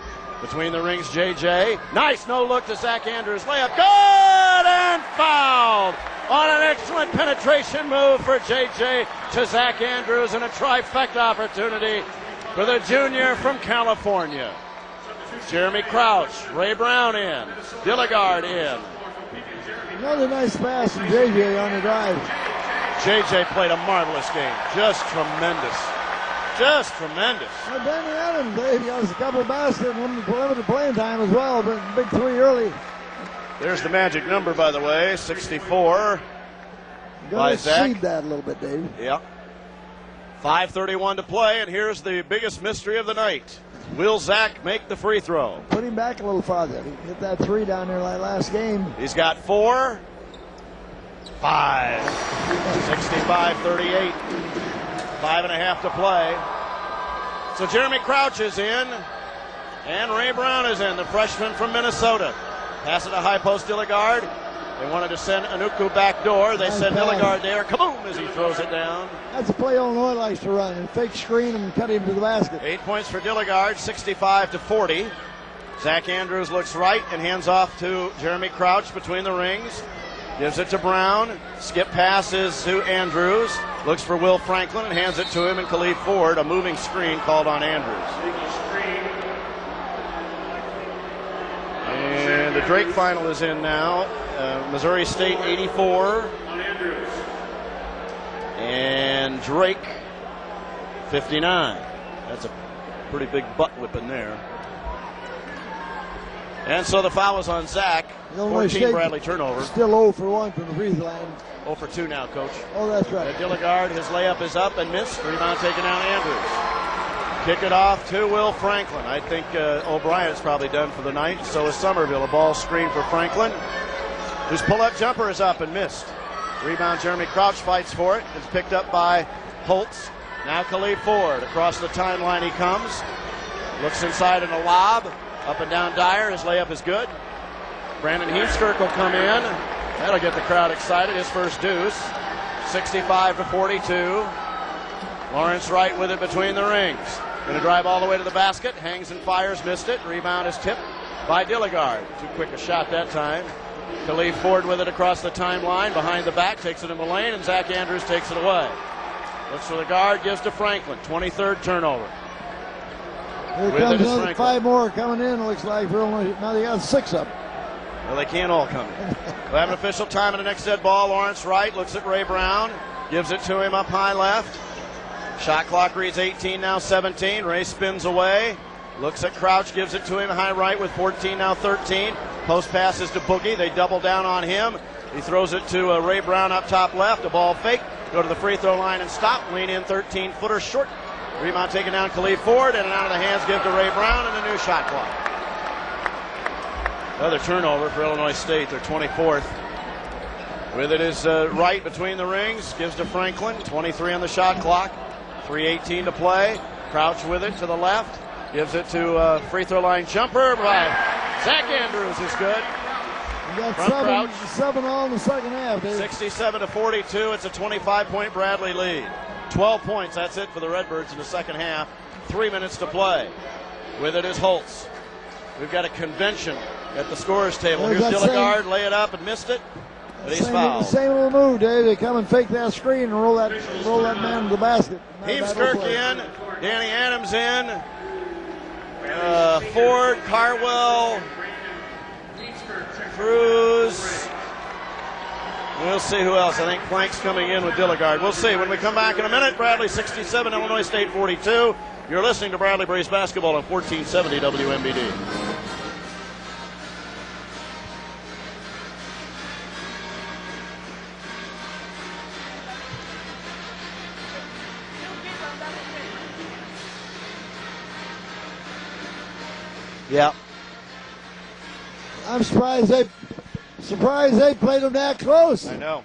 Between the rings, JJ. Nice no-look to Zach Andrews. Layup good and fouled on an excellent penetration move for JJ to Zach Andrews, and a trifecta opportunity for the junior from California. Jeremy Crouch, Ray Brown in, Dilligard in. Another nice pass from JJ on the drive. JJ played a marvelous game. Just tremendous. Just tremendous. Well, Danny Adams, Dave, got us a couple of baskets and limited playing time as well, but big 3 early. There's the magic number, by the way, 64 by Zach. Exceed that a little bit, Dave. Yeah. 5:31 to play, and here's the biggest mystery of the night. Will Zach make the free throw? Put him back a little farther. He hit that 3 down there like last game. He's got 4. 5. 65-38. 5.5 to play. So Jeremy Crouch is in, and Ray Brown is in, the freshman from Minnesota. Pass it to high post Dilligard. They wanted to send Anuku back door. They send Dilligard there. Kaboom as he throws it down. That's a play Illinois likes to run, and fake screen and cut him to the basket. 8 points for Dilligard, 65-40. Zach Andrews looks right and hands off to Jeremy Crouch between the rings. Gives it to Brown. Skip passes to Andrews. Looks for Will Franklin and hands it to him and Khalid Ford. A moving screen called on Andrews. And the Drake final is in now. Missouri State 84. And Drake 59. That's a pretty big butt whipping there. And so the foul is on Zach. 14 Bradley turnover. Still 0 for 1 from the free throw line. 0 for 2 now, Coach. Oh, that's right. Dilligard, his layup is up and missed. Rebound taken down Andrews. Kick it off to Will Franklin. I think O'Brien's probably done for the night. So is Somerville. A ball screen for Franklin. His pull-up jumper is up and missed. Rebound, Jeremy Crouch fights for it. It's picked up by Holtz. Now Khalid Ford. Across the timeline he comes. Looks inside in a lob. Up and down Dyer. His layup is good. Brandon Heemskirk will come in. That'll get the crowd excited. His first deuce. 65-42. Lawrence Wright with it between the rings. Going to drive all the way to the basket. Hangs and fires. Missed it. Rebound is tipped by Dilligard. Too quick a shot that time. Khalid Ford with it across the timeline. Behind the back. Takes it in the lane. And Zach Andrews takes it away. Looks for the guard. Gives to Franklin. 23rd turnover. Here comes another 5 more coming in, it looks like. Now they got 6 of them. Well, they can't all come in. We'll have an official time in the next dead ball. Lawrence Wright looks at Ray Brown. Gives it to him up high left. Shot clock reads 18, now 17. Ray spins away. Looks at Crouch, gives it to him high right with 14, now 13. Post passes to Boogie. They double down on him. He throws it to Ray Brown up top left. A ball fake. Go to the free throw line and stop. Lean in 13-footer short. Rebound taken down Khalif Ford, and out of the hands give to Ray Brown, and a new shot clock. Another turnover for Illinois State. They're 24th. With it is Wright between the rings. Gives to Franklin. 23 on the shot clock. 3:18 to play. Crouch with it to the left. Gives it to free throw line jumper by Zach Andrews is good. We got 7-all in the second half, Dave. 67-42. It's a 25-point Bradley lead. 12 points. That's it for the Redbirds in the second half. 3 minutes to play. With it is Holtz. We've got a convention at the scorer's table. Here's Dilligard, lay it up and missed it, but he's fouled. Same little move, Dave. They come and fake that screen and roll that man to the basket. Heemskirk in, Danny Adams in, Ford, Carwell, Cruz. We'll see who else. I think Plank's coming in with Dilligard. We'll see when we come back in a minute. Bradley 67, Illinois State 42. You're listening to Bradley Braves basketball on 1470 WMBD. Yeah. I'm surprised they played them that close. I know.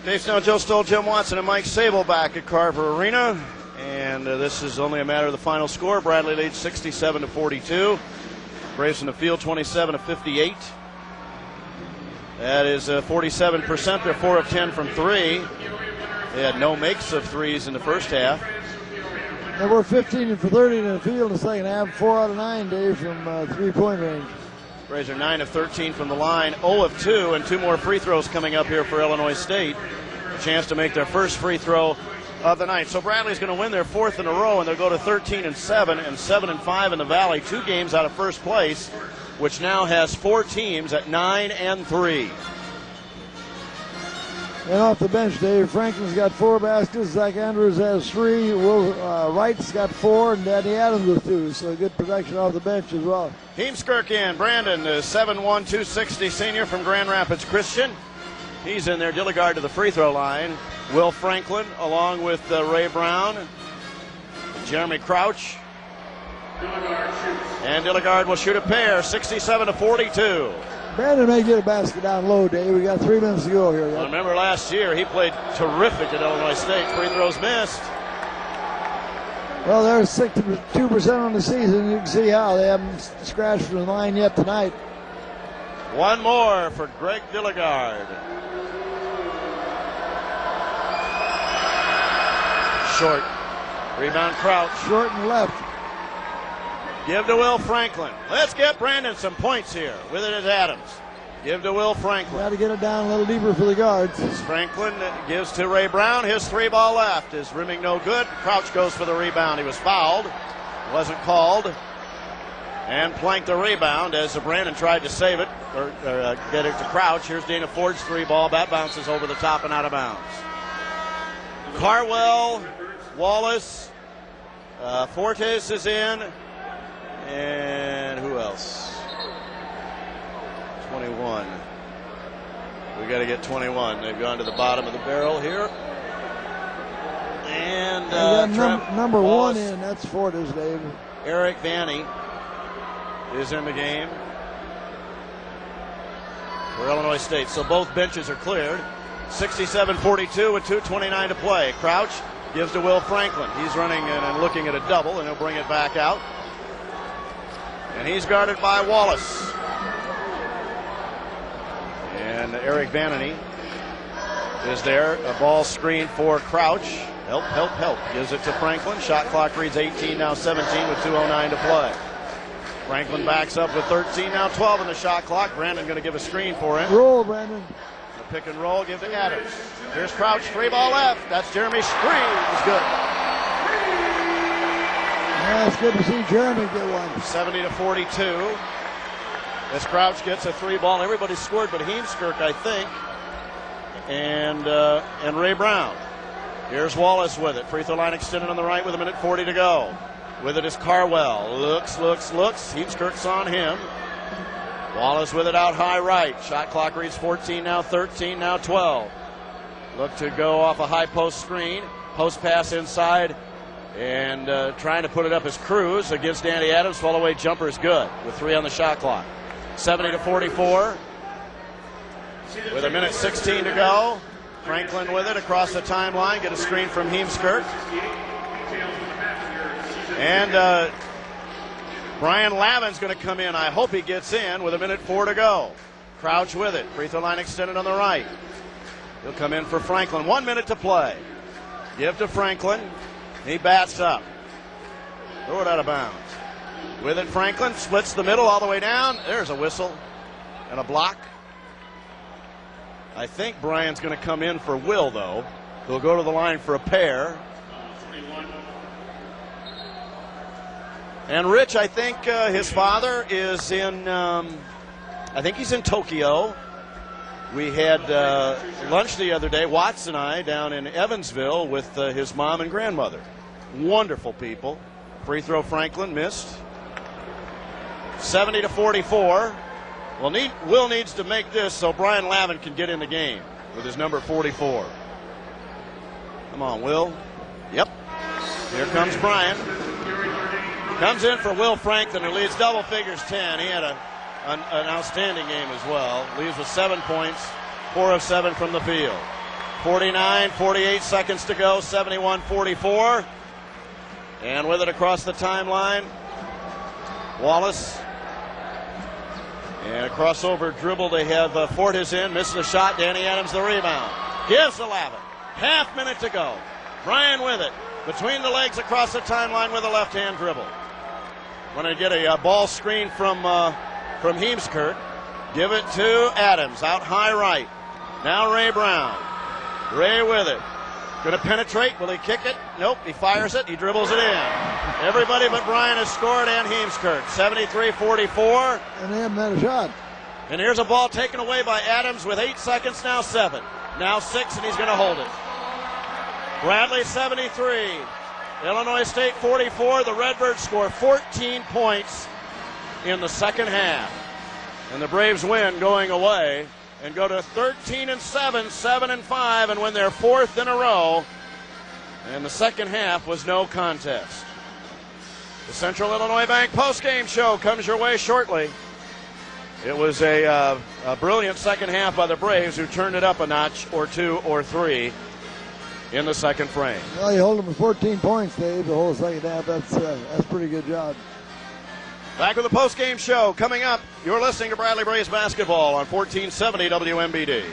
Dave Snow, Joe Stoll, Jim Watson, and Mike Sable back at Carver Arena. And this is only a matter of the final score. Bradley leads 67-42. Braves in the field 27-58. That is 47%. They're 4 of 10 from 3. They had no makes of threes in the first half. They were 15 for 30 in the field in the second half. 4 out of 9, Dave, from 3-point range. Braves are 9 of 13 from the line, 0 of 2, and 2 more free throws coming up here for Illinois State. A chance to make their first free throw of the night. So Bradley's going to win their 4th in a row, and they'll go to 13-7 and 7-5 in the Valley, 2 games out of first place, which now has 4 teams at 9-3. And off the bench, Dave, Franklin's got 4 baskets. Zach Andrews has 3. Wright's got 4, and Danny Adams with 2. So good production off the bench as well. Heemskirk in. Brandon, the 7'1", 260 senior from Grand Rapids Christian. He's in there. Dilligard to the free throw line. Will Franklin along with Ray Brown. Jeremy Crouch. And Dilligard will shoot a pair, 67-42. Brandon may get a basket down low, Dave. We got 3 minutes to go here. Well, remember last year, he played terrific at Illinois State. Free throws missed. Well, they're 62% on the season. You can see how they haven't scratched from the line yet tonight. One more for Greg Dilligard. Short. Rebound Crouch. Short and left. Give to Will Franklin. Let's get Brandon some points here. With it is Adams. Give to Will Franklin. Got to get it down a little deeper for the guards. Franklin gives to Ray Brown. His 3-ball left is rimming no good. Crouch goes for the rebound. He was fouled. Wasn't called. And planked the rebound as Brandon tried to save it or get it to Crouch. Here's Dana Ford's 3-ball. That bounces over the top and out of bounds. Carwell, Wallace, Fortes is in. And who else? 21. We got to get 21. They've gone to the bottom of the barrel here. And number Wallace. 1 in. That's Fortes, Dave. Eric Vanny is in the game for Illinois State. So both benches are cleared. 67-42 with 2:29 to play. Crouch gives to Will Franklin. He's running in and looking at a double, and he'll bring it back out. And he's guarded by Wallace. And Eric Vanity is there. A ball screen for Crouch. Help, help, help. Gives it to Franklin. Shot clock reads 18, now 17 with 2:09 to play. Franklin backs up with 13, now 12 in the shot clock. Brandon going to give a screen for him. Roll, Brandon. The pick and roll, give to Adams. Here's Crouch, 3-ball left. That's Jeremy Screen. It's good. Yeah, it's good to see Jeremy get one. 70-42. As Crouch gets a 3-ball. Everybody scored but Heemskirk, I think. And Ray Brown. Here's Wallace with it. Free throw line extended on the right with 1:40 to go. With it is Carwell. Looks. Heemskirk's on him. Wallace with it out high right. Shot clock reads 14, now 13, now 12. Look to go off a high post screen. Post pass inside. And trying to put it up as Cruz against Danny Adams. Fall away jumper is good with 3 on the shot clock. 70-44. With 1:16 to go. Franklin with it across the timeline. Get a screen from Heemskirk. And Brian Lavin's going to come in. I hope he gets in with 1:04 to go. Crouch with it. Free throw line extended on the right. He'll come in for Franklin. 1 minute to play. Give to Franklin. He bats up. Throw it out of bounds. With it, Franklin splits the middle all the way down. There's a whistle and a block. I think Brian's going to come in for Will, though. He'll go to the line for a pair. And Rich, I think his father is in, I think he's in Tokyo. We had lunch the other day, Watts and I, down in Evansville with his mom and grandmother. Wonderful people. Free throw Franklin missed. 70-44. Well, Will needs to make this so Brian Lavin can get in the game with his number 44. Come on, Will. Yep. Here comes Brian. Comes in for Will Franklin, who leads double figures 10. He had an outstanding game as well. Leaves with 7 points, 4 of 7 from the field. 48 seconds to go, 71-44. And with it across the timeline, Wallace. And a crossover dribble. They have Fortes in, misses a shot. Danny Adams the rebound. Gives to Lavin. Half minute to go. Brian with it. Between the legs across the timeline with a left-hand dribble. Going to get a ball screen from Heemskirk. Give it to Adams. Out high right. Now Ray Brown. Ray with it. Going to penetrate. Will he kick it? Nope. He fires it. He dribbles it in. Everybody but Brian has scored and Heemskirk. 73-44. And they haven't had a shot. And here's a ball taken away by Adams with 8 seconds. Now 7. Now 6, and he's going to hold it. Bradley 73. Illinois State 44. The Redbirds score 14 points in the second half. And the Braves win going away and go to 13-7, 7-5, and win their 4th in a row. And the second half was no contest. The Central Illinois Bank postgame show comes your way shortly. It was a brilliant second half by the Braves, who turned it up a notch or 2 or 3 in the second frame. Well, you hold them with 14 points, Dave, the whole second half. That's a pretty good job. Back with the postgame show coming up. You're listening to Bradley Braves basketball on 1470 WMBD.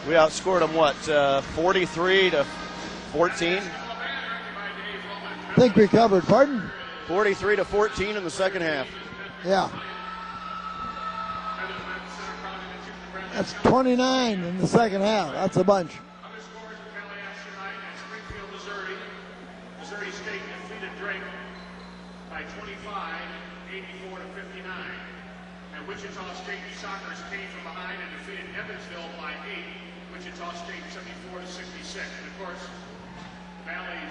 We outscored them, 43-14? I think we covered. Pardon? 43-14 in the second half. Yeah. That's 29 in the second half. That's a bunch. Other scores for Valley action tonight at Springfield, Missouri. Missouri State defeated Drake by 25, 84-59. And Wichita State Shockers came from behind and defeated Evansville by 8. Wichita State 74-66. And of course, Valley